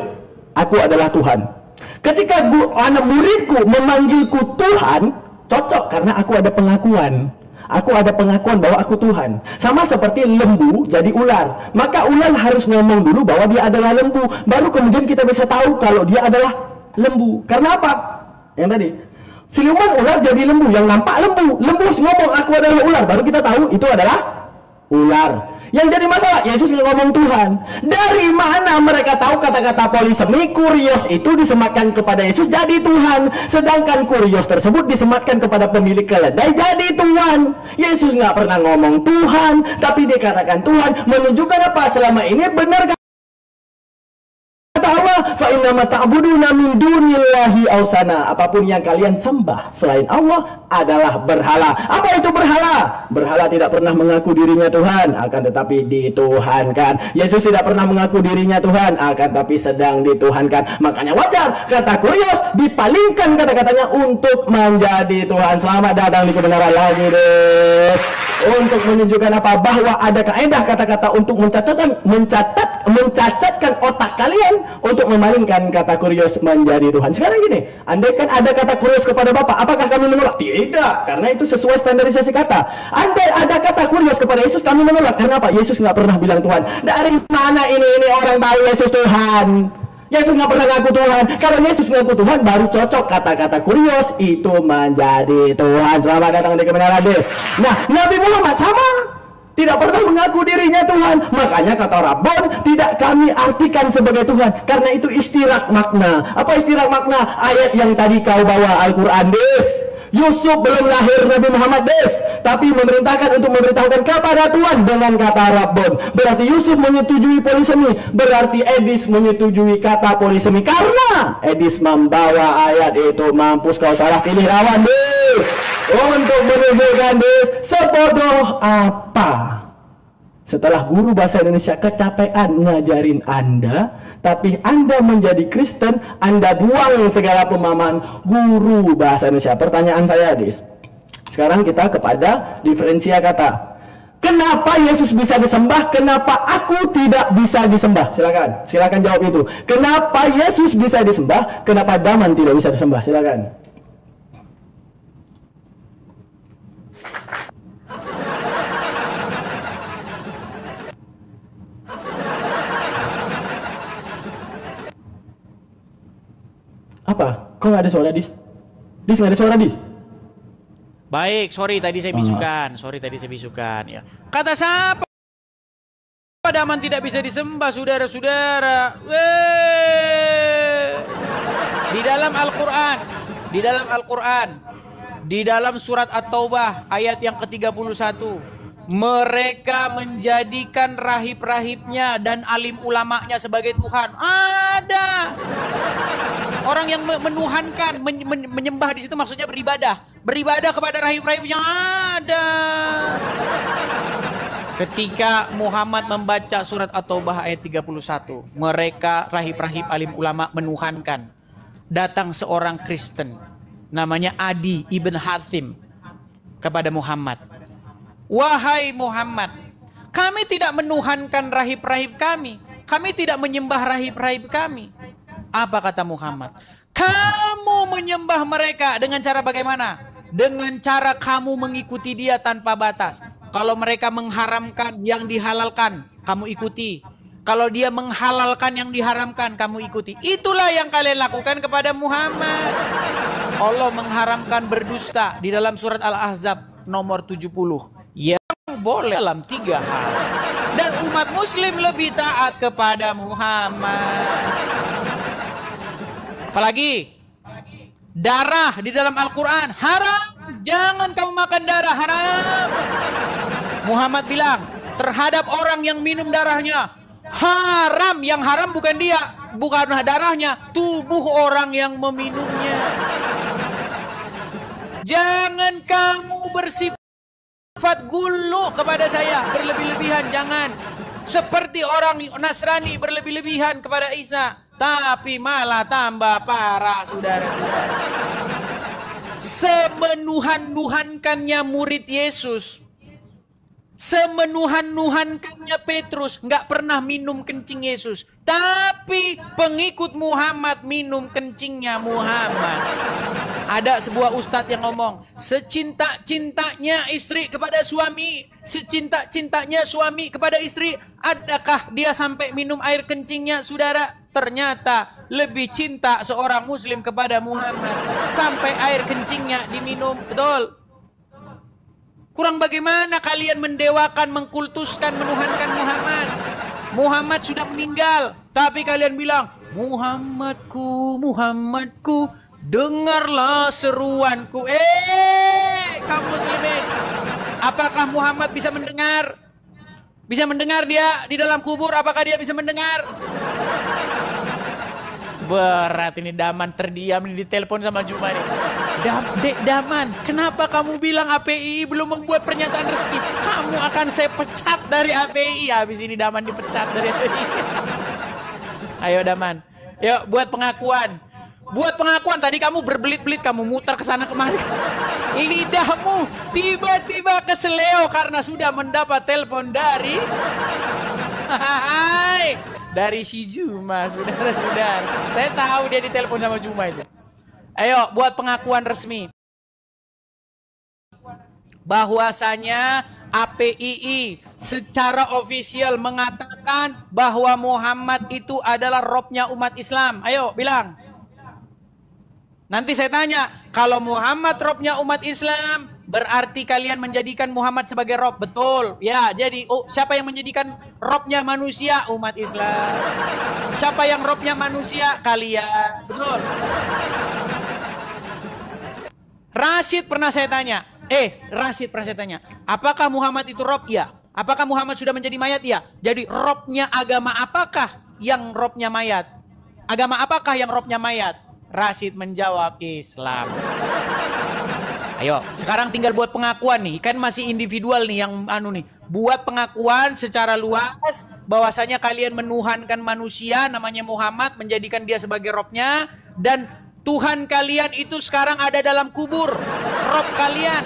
aku adalah Tuhan. Ketika anak muridku memanggilku Tuhan, cocok karena aku ada pengakuan. Aku ada pengakuan bahwa aku Tuhan. Sama seperti lembu jadi ular. Maka ular harus ngomong dulu bahwa dia adalah lembu. Baru kemudian kita bisa tahu kalau dia adalah lembu. Karena apa? Yang tadi siluman ular jadi lembu, yang nampak lembu. Lembu ngomong aku adalah ular, baru kita tahu itu adalah ular. Yang jadi masalah Yesus ngomong Tuhan. Dari mana mereka tahu kata-kata polisemi kurios itu disematkan kepada Yesus jadi Tuhan, sedangkan kurios tersebut disematkan kepada pemilik keledai jadi Tuhan. Yesus nggak pernah ngomong Tuhan, tapi dikatakan Tuhan, menunjukkan apa? Selama ini benar fa innama ta'buduna min dunillahi awsana. Apapun yang kalian sembah selain Allah adalah berhala. Apa itu berhala? Berhala tidak pernah mengaku dirinya Tuhan, akan tetapi dituhankan. Yesus tidak pernah mengaku dirinya Tuhan, akan tetapi sedang dituhankan. Makanya wajar kata kurios dipalingkan kata-katanya untuk menjadi Tuhan. Selamat datang di kebenaran lagi, Des. Untuk menunjukkan apa? Bahwa ada kaidah kata-kata untuk mencacatkan otak kalian untuk memalingkan kata kurios menjadi Tuhan. Sekarang gini, andai kan ada kata kurios kepada Bapak, apakah kami menolak? Tidak, karena itu sesuai standarisasi kata. Andai ada kata kurios kepada Yesus, kami menolak. Karena apa? Yesus nggak pernah bilang Tuhan. Dari mana ini orang tahu Yesus Tuhan? Yesus nggak pernah ngaku Tuhan. Kalau Yesus ngaku Tuhan, baru cocok kata-kata kurios itu menjadi Tuhan. Selamat datang di kebenaran, Des. Nah, Nabi Muhammad sama, tidak pernah mengaku dirinya Tuhan. Makanya kata Rabbun tidak kami artikan sebagai Tuhan, karena itu istirak makna. Apa istirak makna? Ayat yang tadi kau bawa Al-Quran, Des. Yusuf belum lahir Nabi Muhammad, Des, tapi memerintahkan untuk memberitahukan kepada Tuhan dengan kata Rabbun. Berarti Yusuf menyetujui polisemi, berarti Edis menyetujui kata polisemi, karena Edis membawa ayat itu. Mampus kau salah pilih lawan, Des, untuk menunjukkan Des sebodoh apa. Setelah guru bahasa Indonesia kecapean ngajarin Anda, tapi Anda menjadi Kristen, Anda buang segala pemahaman guru bahasa Indonesia. Pertanyaan saya, Dis, sekarang kita kepada diferensia kata. Kenapa Yesus bisa disembah? Kenapa aku tidak bisa disembah? Silakan jawab itu. Kenapa Yesus bisa disembah? Kenapa Daman tidak bisa disembah? Silakan. Apa? Kok nggak ada suara, Dis? Dis, nggak ada suara, Dis? Baik, sorry tadi saya bisukan. Ya. Kata siapa? Daman tidak bisa disembah, saudara-saudara. Di dalam Al-Quran, di dalam surat At-Taubah ayat yang ke-31, mereka menjadikan rahib-rahibnya dan alim ulamanya sebagai Tuhan. Ada orang yang menuhankan, menyembah di situ maksudnya beribadah kepada rahib-rahibnya. Ada. Ketika Muhammad membaca surat At-Taubah ayat 31, mereka rahib-rahib alim ulama menuhankan. Datang seorang Kristen namanya Adi ibn Hatim kepada Muhammad. Wahai Muhammad, kami tidak menuhankan rahib-rahib kami. Kami tidak menyembah rahib-rahib kami. Apa kata Muhammad? Kamu menyembah mereka dengan cara bagaimana? Dengan cara kamu mengikuti dia tanpa batas. Kalau mereka mengharamkan yang dihalalkan, kamu ikuti. Kalau dia menghalalkan yang diharamkan, kamu ikuti. Itulah yang kalian lakukan kepada Muhammad. Allah mengharamkan berdusta di dalam surat Al-Ahzab nomor 70. Yang boleh dalam 3 hal. Dan umat muslim lebih taat kepada Muhammad. Apalagi darah di dalam Al-Quran haram. Jangan kamu makan darah, haram. Muhammad bilang terhadap orang yang minum darahnya haram. Yang haram bukan dia, bukan darahnya, tubuh orang yang meminumnya. Jangan kamu bersifat gulu kepada saya, berlebih-lebihan, jangan. Seperti orang Nasrani berlebih-lebihan kepada Isa, tapi malah tambah parah, saudara-saudara. Semenuhan-nuhankannya murid Yesus, semenuhan-nuhankannya Petrus, nggak pernah minum kencing Yesus. Tapi pengikut Muhammad minum kencingnya Muhammad. Ada sebuah ustadz yang ngomong, secinta-cintanya istri kepada suami, secinta-cintanya suami kepada istri, adakah dia sampai minum air kencingnya, saudara? Ternyata lebih cinta seorang muslim kepada Muhammad sampai air kencingnya diminum. Betul? Kurang bagaimana kalian mendewakan, mengkultuskan, menuhankan Muhammad. Muhammad sudah meninggal, tapi kalian bilang, Muhammadku, Muhammadku, dengarlah seruanku. Kaum muslimin, apakah Muhammad bisa mendengar? Bisa mendengar dia di dalam kubur? Apakah dia bisa mendengar? Berat ini Daman, terdiam ini, ditelepon sama Juma nih. Dek Daman, kenapa kamu bilang API belum membuat pernyataan resmi? Kamu akan saya pecat dari API. Habis ini Daman dipecat dari API. Ayo Daman, yuk buat pengakuan. Buat pengakuan, tadi kamu berbelit-belit, kamu muter ke sana kemari. Lidahmu tiba-tiba keseleo karena sudah mendapat telepon dari dari si Juma, saudara-saudara. Saya tahu dia ditelepon sama Juma itu. Ayo buat pengakuan resmi bahwasanya APII secara ofisial mengatakan bahwa Muhammad itu adalah robnya umat Islam. Ayo bilang. Nanti saya tanya, kalau Muhammad robnya umat Islam, berarti kalian menjadikan Muhammad sebagai rob. Betul. Ya, jadi siapa yang menjadikan robnya manusia? Umat Islam. Siapa yang robnya manusia? Kalian. Betul. Rashid pernah saya tanya. Rashid pernah saya tanya, apakah Muhammad itu rob? Ya. Apakah Muhammad sudah menjadi mayat? Ya. Jadi robnya agama apakah yang robnya mayat? Agama apakah yang robnya mayat? Rashid menjawab Islam. Ayo, sekarang tinggal buat pengakuan nih. Kan masih individual nih yang buat pengakuan secara luas bahwasanya kalian menuhankan manusia namanya Muhammad, menjadikan dia sebagai robnya, dan Tuhan kalian itu sekarang ada dalam kubur. Rob kalian.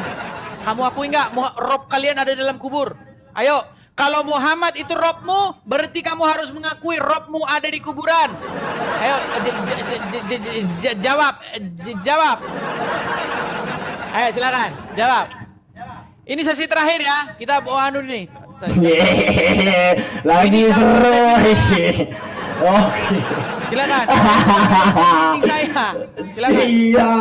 Kamu akui nggak rob kalian ada dalam kubur? Ayo, kalau Muhammad itu robmu, berarti kamu harus mengakui robmu ada di kuburan. Ayo, jawab. Ayo silakan, jawab. Ini sesi terakhir ya, kita bawa nih. Lagi seru. Oke. Silakan. Saya. Silakan. Iya,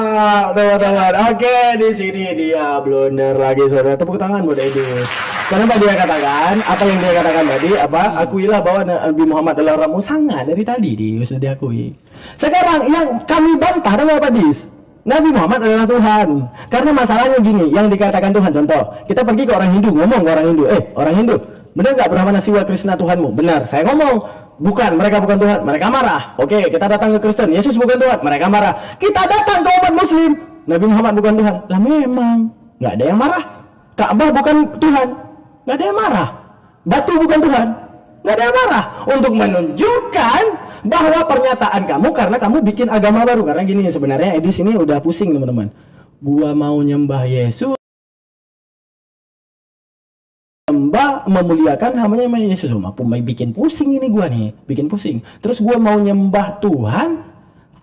teman-teman. Oke, di sini dia blunder lagi, saudara. Tepuk tangan buat Edis. Kenapa dia katakan apa yang dia katakan tadi? Akuilah bahwa Nabi Muhammad adalah ramu sangat dari tadi sudah diakui. Sekarang yang kami bantah adalah apa, Dis? Nabi Muhammad adalah Tuhan. Karena masalahnya gini, yang dikatakan Tuhan, contoh, kita pergi ke orang Hindu, ngomong ke orang Hindu, orang Hindu, benar nggak Brahmana Siwa Krishna Tuhanmu? Benar. Saya ngomong, bukan, mereka bukan Tuhan, mereka marah. Oke, kita datang ke Kristen, Yesus bukan Tuhan, mereka marah. Kita datang ke umat Muslim, Nabi Muhammad bukan Tuhan. Lah memang, nggak ada yang marah. Ka'bah bukan Tuhan, nggak ada yang marah. Batu bukan Tuhan, nggak ada yang marah. Untuk menunjukkan bahwa pernyataan kamu karena kamu bikin agama baru. Karena gini, sebenarnya Edis ini udah pusing teman-teman. Gua mau nyembah Yesus, nyembah memuliakan namanya Yesus. Bikin pusing ini gua nih, bikin pusing. Terus gua mau nyembah Tuhan,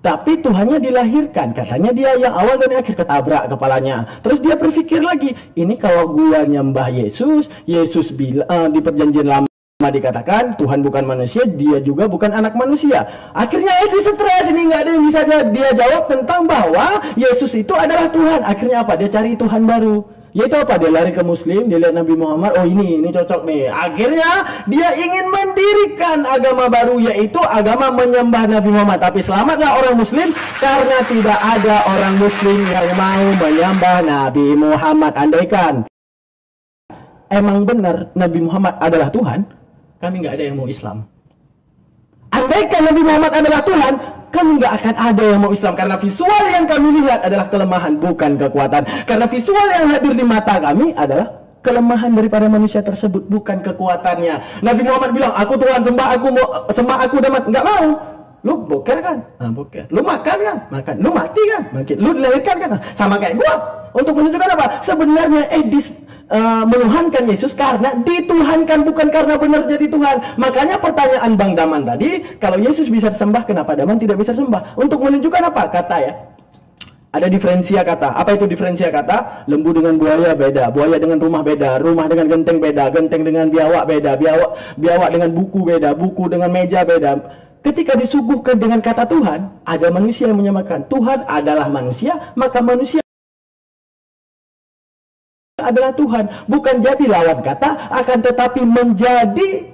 Tapi Tuhannya dilahirkan. Katanya dia yang awal dan akhir, ketabrak kepalanya. Terus dia berpikir lagi, ini kalau gua nyembah Yesus, Yesus bilang di perjanjian lama dikatakan Tuhan bukan manusia, dia juga bukan anak manusia. Akhirnya dia stres, ini nggak ada yang bisa dia jawab tentang bahwa Yesus itu adalah Tuhan. Akhirnya apa? Dia cari Tuhan baru. Yaitu apa? Dia lari ke Muslim, dia lihat Nabi Muhammad, oh ini cocok nih. Akhirnya dia ingin mendirikan agama baru, yaitu agama menyembah Nabi Muhammad. Tapi selamatlah orang Muslim, karena tidak ada orang Muslim yang mau menyembah Nabi Muhammad. Andaikan emang benar Nabi Muhammad adalah Tuhan, kami nggak ada yang mau Islam. Andaikan Nabi Muhammad adalah Tuhan, kami nggak akan ada yang mau Islam, karena visual yang kami lihat adalah kelemahan, bukan kekuatan. Karena visual yang hadir di mata kami adalah kelemahan daripada manusia tersebut, bukan kekuatannya. Nabi Muhammad bilang, aku Tuhan, sembah aku dan mati. Nggak mau. Lu boker kan? Boker. Lu makan kan? Makan. Lu mati kan? Mati. Lu dilahirkan kan? Sama kayak gua. Untuk menunjukkan apa? Sebenarnya menuhankan Yesus karena dituhankan, bukan karena benar jadi Tuhan. Makanya pertanyaan Bang Daman tadi, kalau Yesus bisa disembah, kenapa Daman tidak bisa sembah? Untuk menunjukkan apa? Kata ya. Ada diferensia kata. Apa itu diferensia kata? Lembu dengan buaya beda, buaya dengan rumah beda, rumah dengan genteng beda, genteng dengan biawak beda, biawak dengan buku beda, buku dengan meja beda. Ketika disuguhkan dengan kata Tuhan, ada manusia yang menyamakan. Tuhan adalah manusia, maka manusia adalah Tuhan, bukan jadi lawan kata, akan tetapi menjadi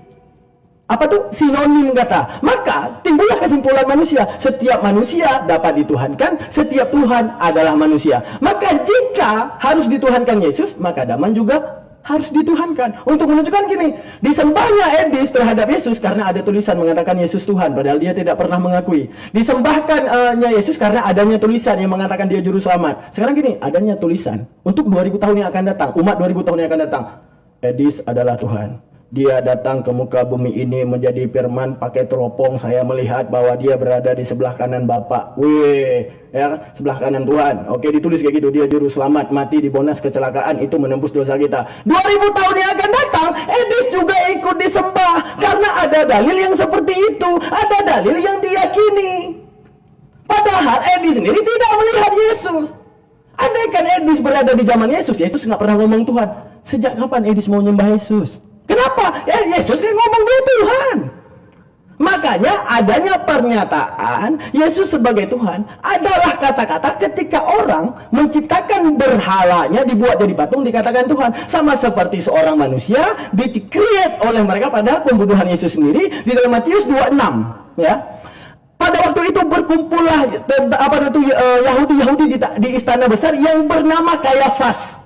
sinonim kata. Maka timbullah kesimpulan manusia, setiap manusia dapat dituhankan, setiap Tuhan adalah manusia. Maka jika harus dituhankan Yesus, maka Daman juga harus dituhankan. Untuk menunjukkan gini, disembahnya Edis terhadap Yesus karena ada tulisan mengatakan Yesus Tuhan, padahal dia tidak pernah mengakui. Disembahkannya Yesus karena adanya tulisan yang mengatakan dia juru selamat. Sekarang gini, adanya tulisan untuk 2000 tahun yang akan datang, umat 2000 tahun yang akan datang, Edis adalah Tuhan. Dia datang ke muka bumi ini menjadi firman pakai teropong. Saya melihat bahwa dia berada di sebelah kanan Bapa. Wih, ya, sebelah kanan Tuhan. Oke, ditulis kayak gitu. Dia juru selamat, mati di Bonas kecelakaan, itu menembus dosa kita. 2000 tahun yang akan datang, Edis juga ikut disembah karena ada dalil yang seperti itu. Ada dalil yang diyakini. Padahal Edis sendiri tidak melihat Yesus. Andaikan Edis berada di zaman Yesus, Yesus nggak pernah ngomong Tuhan. Sejak kapan Edis mau nyembah Yesus? Kenapa? Ya, Yesus kan ngomong dia Tuhan. Makanya adanya pernyataan Yesus sebagai Tuhan adalah kata-kata ketika orang menciptakan berhalanya dibuat jadi patung dikatakan Tuhan. Sama seperti seorang manusia di-create oleh mereka pada pembunuhan Yesus sendiri di dalam Matius 26, ya. Pada waktu itu berkumpullah Yahudi di istana besar yang bernama Kayafas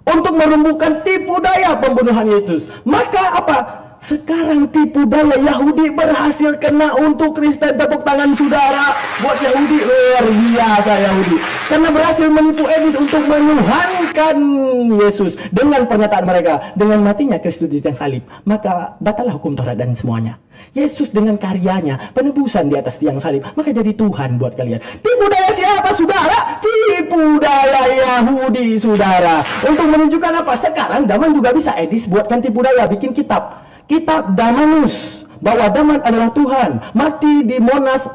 untuk merumbukan tipu daya pembunuhan Yesus. Maka apa? Sekarang tipu daya Yahudi berhasil kena untuk Kristen. Tepuk tangan saudara buat Yahudi, luar biasa Yahudi. Karena berhasil menipu Edis untuk menuhankan Yesus dengan pernyataan mereka. Dengan matinya Kristus di tiang salib, maka batallah hukum Taurat dan semuanya. Yesus dengan karyanya, penebusan di atas tiang salib, maka jadi Tuhan buat kalian. Tipu daya siapa saudara? Tipu daya Yahudi saudara. Untuk menunjukkan apa? Sekarang Daman juga bisa Edis buatkan tipu daya, bikin kitab Damanus, bahwa Daman adalah Tuhan, mati di Monas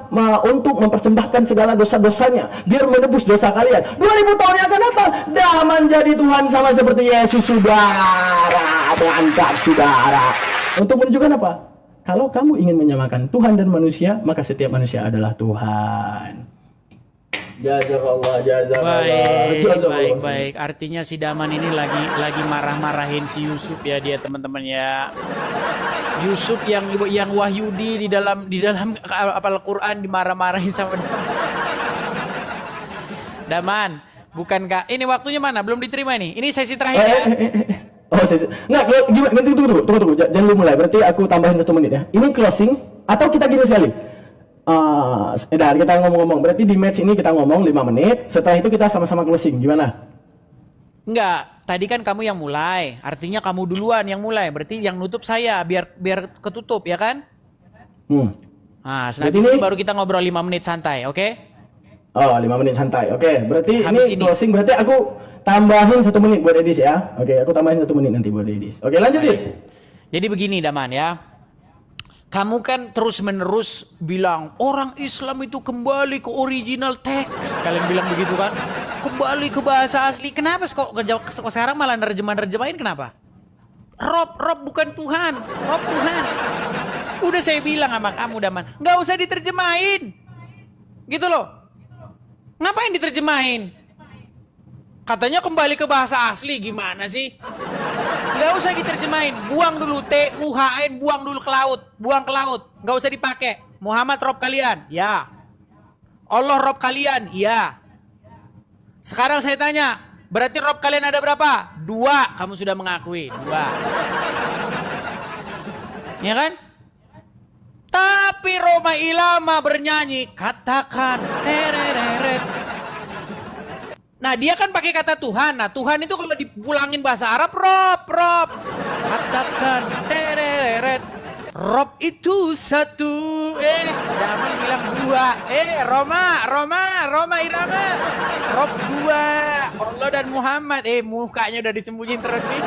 untuk mempersembahkan segala dosa-dosanya biar menebus dosa kalian. 2000 tahun yang akan datang, Daman jadi Tuhan sama seperti Yesus saudara. Mantap saudara. Untuk menunjukkan apa? Kalau kamu ingin menyamakan Tuhan dan manusia, maka setiap manusia adalah Tuhan. Jazakallah, jazakallah. Baik. Artinya si Daman ini lagi marah-marahin si Yusuf ya, dia teman-teman ya. Yusuf yang Wahyudi di dalam Al-Qur'an dimarah-marahin sama Daman. Daman, bukankah ini waktunya mana? Belum diterima ini. Ini sesi terakhir ya. Oh, nggak, gimana? Tunggu. Jangan lu mulai. Berarti aku tambahin 1 menit ya. Ini closing atau kita gini sekali? Kita ngomong-ngomong. Berarti di match ini kita ngomong 5 menit. Setelah itu kita sama-sama closing. Gimana? Enggak. Tadi kan kamu yang mulai. Artinya kamu duluan yang mulai. Berarti yang nutup saya biar ketutup ya kan? Nah, setelah ini baru kita ngobrol 5 menit santai, oke? Oh, 5 menit santai. Oke, berarti habis ini closing. Berarti aku tambahin 1 menit buat Edis ya. Oke, aku tambahin 1 menit nanti buat Edis. Oke, lanjut Edis. Jadi begini Daman ya. Kamu kan terus-menerus bilang orang Islam itu kembali ke original text. Kalian bilang begitu kan? Kembali ke bahasa asli. Kenapa kok sekarang malah nerjemahin kenapa? Rob bukan Tuhan. Rob Tuhan. Udah saya bilang sama kamu Daman, nggak usah diterjemahin. Gitu loh. Ngapain diterjemahin? Katanya kembali ke bahasa asli, gimana sih? Nggak usah diterjemahin. Buang dulu TUHN, buang dulu ke laut. Buang ke laut. Nggak usah dipakai. Muhammad Rob kalian? Ya. Allah Rob kalian? Ya. Sekarang saya tanya, berarti Rob kalian ada berapa? 2. Kamu sudah mengakui. 2. Ya kan? Tapi Roma Ilama bernyanyi, katakan tereret. Nah dia kan pakai kata Tuhan. Nah Tuhan itu kalau dipulangin bahasa Arab Rob. Katakan tereret. Rob itu 1. Daman bilang 2. Roma Irama. Rob 2. Allah dan Muhammad. Mukanya udah disembunyiin terus nih.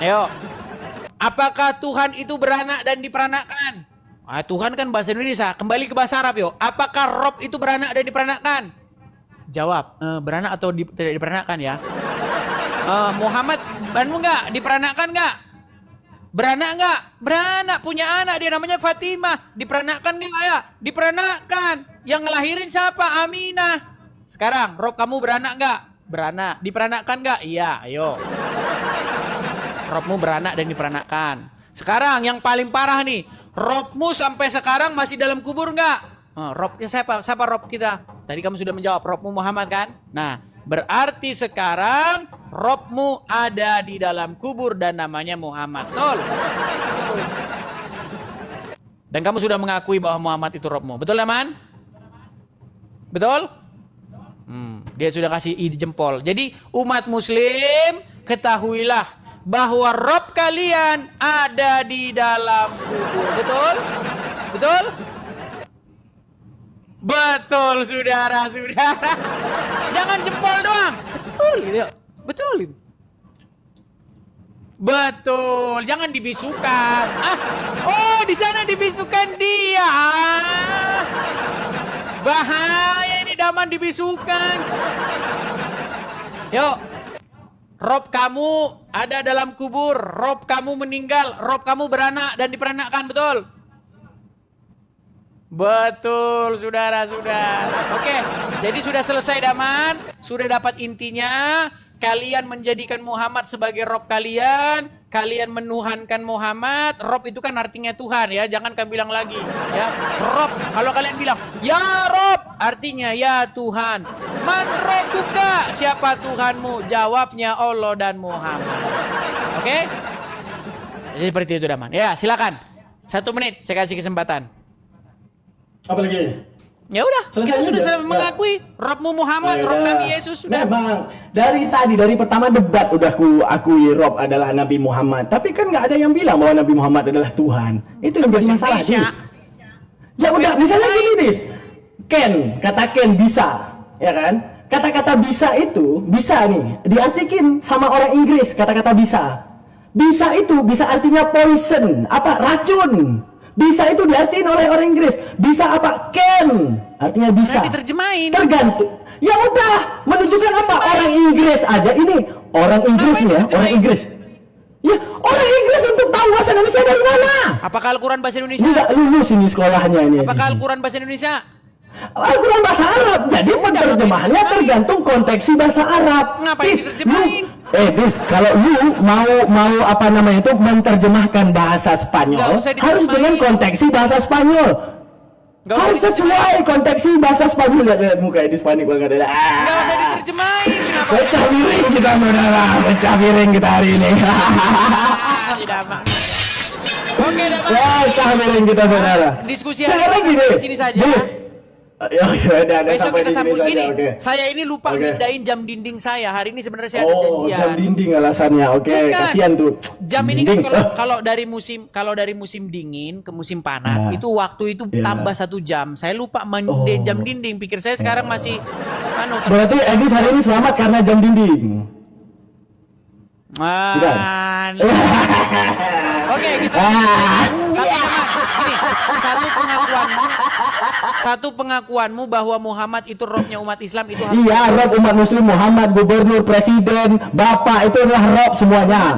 Ayo. Apakah Tuhan itu beranak dan diperanakkan? Tuhan kan bahasa Indonesia. Kembali ke bahasa Arab yuk. Apakah Rob itu beranak dan diperanakkan? Jawab, beranak atau tidak diperanakkan ya? Muhammad, Banu nggak? Diperanakkan nggak? Beranak nggak? Beranak, punya anak, dia namanya Fatimah. Diperanakkan nggak ya? Diperanakkan. Yang ngelahirin siapa? Aminah. Sekarang, Rob kamu beranak nggak? Beranak. Diperanakkan nggak? Iya, ayo. Robmu beranak dan diperanakkan. Sekarang yang paling parah nih, Robmu sampai sekarang masih dalam kubur nggak? Robnya siapa? Siapa Rob kita? Tadi kamu sudah menjawab, Robmu Muhammad kan? Nah, berarti sekarang Robmu ada di dalam kubur dan namanya Muhammad. Betul? Dan kamu sudah mengakui bahwa Muhammad itu Robmu. Betul, Aman? Betul? Dia sudah kasih jempol. Jadi umat muslim, ketahuilah bahwa Rob kalian ada di dalam kubur. Betul? Betul? Betul, saudara-saudara. Jangan jempol doang. Betul gitu. Betul. Betul, jangan dibisukan. Di sana dibisukan dia. Bahaya ini Daman dibisukan. Yuk. Rob kamu ada dalam kubur, Rob kamu meninggal, Rob kamu beranak dan diperanakkan, betul? Betul, saudara-saudara. Oke, jadi sudah selesai Daman, sudah dapat intinya. Kalian menjadikan Muhammad sebagai Rob kalian, kalian menuhankan Muhammad. Rob itu kan artinya Tuhan ya, jangan kalian bilang lagi ya. Rob, kalau kalian bilang ya Rob, artinya ya Tuhan. Man Robbuka, siapa Tuhanmu? Jawabnya Allah dan Muhammad. Oke? Jadi seperti itu Daman. Ya, silakan. 1 menit saya kasih kesempatan. Apa lagi? Ya udah, kita sudah mengakui Robmu Muhammad, Rob kami Yesus. Memang dari pertama debat udah aku akui Rob adalah Nabi Muhammad. Tapi kan nggak ada yang bilang bahwa Nabi Muhammad adalah Tuhan. Itu yang jadi masalah sih. Ya udah, misalnya gini Dis, kata Ken bisa, ya kan? Kata-kata bisa itu bisa nih diartikan sama orang Inggris. Kata-kata bisa itu bisa artinya poison, apa racun. Bisa itu diartiin oleh orang Inggris. Bisa apa? Can. Artinya bisa. Diterjemahin. Tergantung. Ya udah, menunjukkan apa? Orang Inggris aja ini. Orang Inggris nih ya, orang Inggris. Ya, orang Inggris untuk tahu bahasa Indonesia dari mana? Apakah Al-Quran bahasa Indonesia? Enggak lulus ini sekolahnya ini. Apakah Al-Quran bahasa Indonesia? Al-Quran bahasa Arab. Jadi penerjemahannya tergantung konteks bahasa Arab. Ngapain diterjemahin? Bis, kalau lu mau apa namanya itu menerjemahkan bahasa Spanyol, harus dengan konteks bahasa Spanyol. Harus sesuai konteks bahasa Spanyol. Lihat muka di Spanyol gua enggak ada. Enggak usah diterjemahin. Pecah piring kita saudara, pecah piring kita hari ini. Oke, pecah piring kita saudara. Diskusi hari ini di sini saja. Ya, udah besok kita sambung ini. Okay. Saya ini lupa mindahin jam dinding saya. Hari ini sebenarnya saya ada janjian. Jam dinding alasannya. Oke, kasihan tuh. Jam ini kan kalau dari musim dingin ke musim panas itu waktu itu tambah 1 jam. Saya lupa mindahin jam dinding. Pikir saya sekarang masih Berarti Edis hari ini selamat karena jam dinding. Oke, kita Tapi Daman, gini, satu pengakuanmu bahwa Muhammad itu robnya umat Islam itu harus. Iya, rob umat muslim Muhammad, gubernur, presiden, bapak, itu adalah rob semuanya.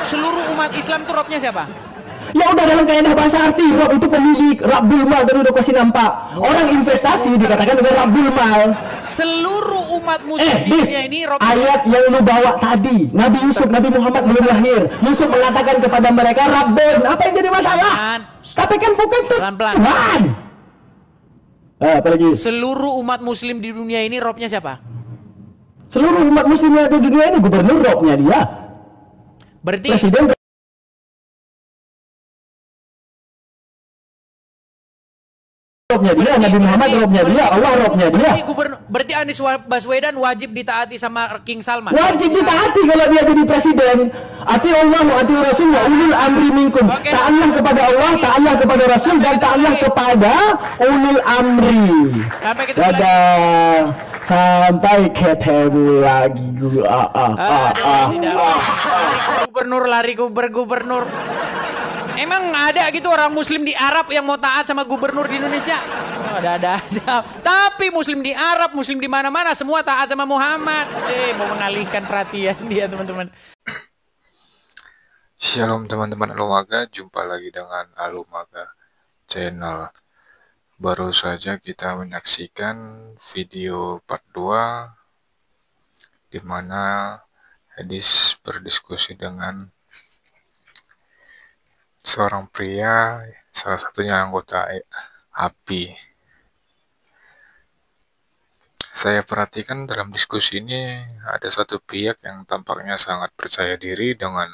Seluruh umat Islam itu robnya siapa? Ya udah, dalam kaidah bahasa arti, rob itu pemilik, Rabbul Mal, tadi udah kasih nampak. Orang investasi dikatakan dengan Rabbul Mal. Seluruh umat muslim di dunia ini rob. Ayat yang lu bawa tadi, Nabi Yusuf, Nabi Muhammad belum lahir. Yusuf mengatakan kepada mereka Rabbun. Apa yang jadi masalah? Tapi kan bukan Tuhan. Apa lagi? Seluruh umat muslim di dunia ini robnya siapa? Seluruh umat muslim yang ada di dunia ini gubernur robnya dia. Berarti presiden robnya dia, Nabi Muhammad robnya dia, Allah robnya dia. Berarti Anies Baswedan wajib ditaati sama King Salman. Wajib ditaati kalau dia jadi presiden. Ati Allah wa ati Rasul wa ulul amri minkum. Taatlah kepada Allah, taatlah kepada Rasul, dan taatlah kepada ulul amri. Sampai ketemu lagi. Sampai ketemu lagi. Lari gubernur. Emang ada gitu orang muslim di Arab yang mau taat sama gubernur di Indonesia? Oh, ada aja. Tapi muslim di Arab, muslim di mana-mana semua taat sama Muhammad. Mau mengalihkan perhatian dia, teman-teman. Shalom teman-teman Alumaga, jumpa lagi dengan Alumaga Channel. Baru saja kita menyaksikan video part 2 di mana Hadis berdiskusi dengan seorang pria, salah satunya anggota API. Saya perhatikan dalam diskusi ini ada satu pihak yang tampaknya sangat percaya diri dengan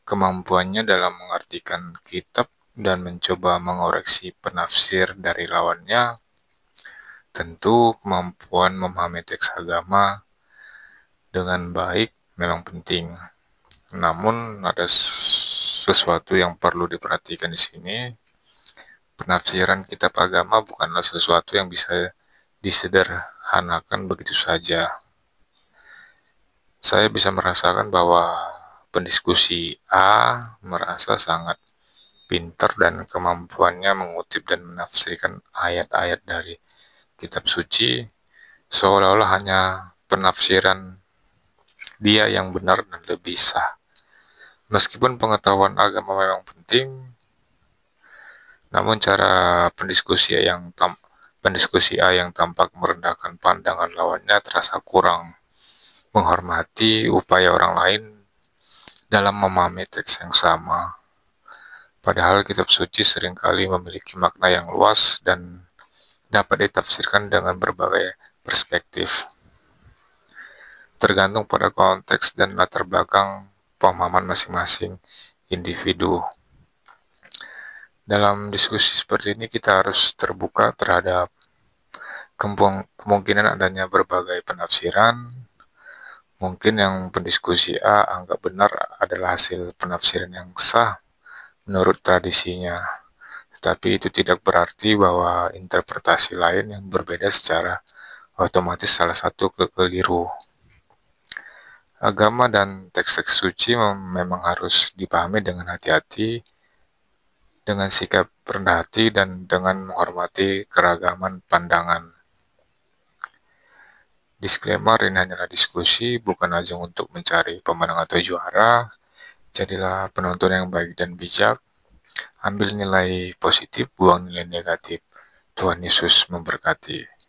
kemampuannya dalam mengartikan kitab dan mencoba mengoreksi penafsir dari lawannya. Tentu kemampuan memahami teks agama dengan baik memang penting. Namun ada sesuatu yang perlu diperhatikan di sini. Penafsiran kitab agama bukanlah sesuatu yang bisa disederhanakan begitu saja. Saya bisa merasakan bahwa pendiskusi A merasa sangat pintar dan kemampuannya mengutip dan menafsirkan ayat-ayat dari kitab suci seolah-olah hanya penafsiran dia yang benar dan lebih sah. Meskipun pengetahuan agama memang penting, namun cara pendiskusi A yang tampak merendahkan pandangan lawannya terasa kurang menghormati upaya orang lain dalam memahami teks yang sama. Padahal kitab suci seringkali memiliki makna yang luas dan dapat ditafsirkan dengan berbagai perspektif, tergantung pada konteks dan latar belakang pemahaman masing-masing individu. Dalam diskusi seperti ini kita harus terbuka terhadap kemungkinan adanya berbagai penafsiran. Mungkin yang pendiskusi A anggap benar adalah hasil penafsiran yang sah menurut tradisinya, tetapi itu tidak berarti bahwa interpretasi lain yang berbeda secara otomatis salah satu keliru. Agama dan teks-teks suci memang harus dipahami dengan hati-hati, dengan sikap rendah hati, dan dengan menghormati keragaman pandangan. Disclaimer, ini hanyalah diskusi, bukan ajang untuk mencari pemenang atau juara. Jadilah penonton yang baik dan bijak. Ambil nilai positif, buang nilai negatif. Tuhan Yesus memberkati.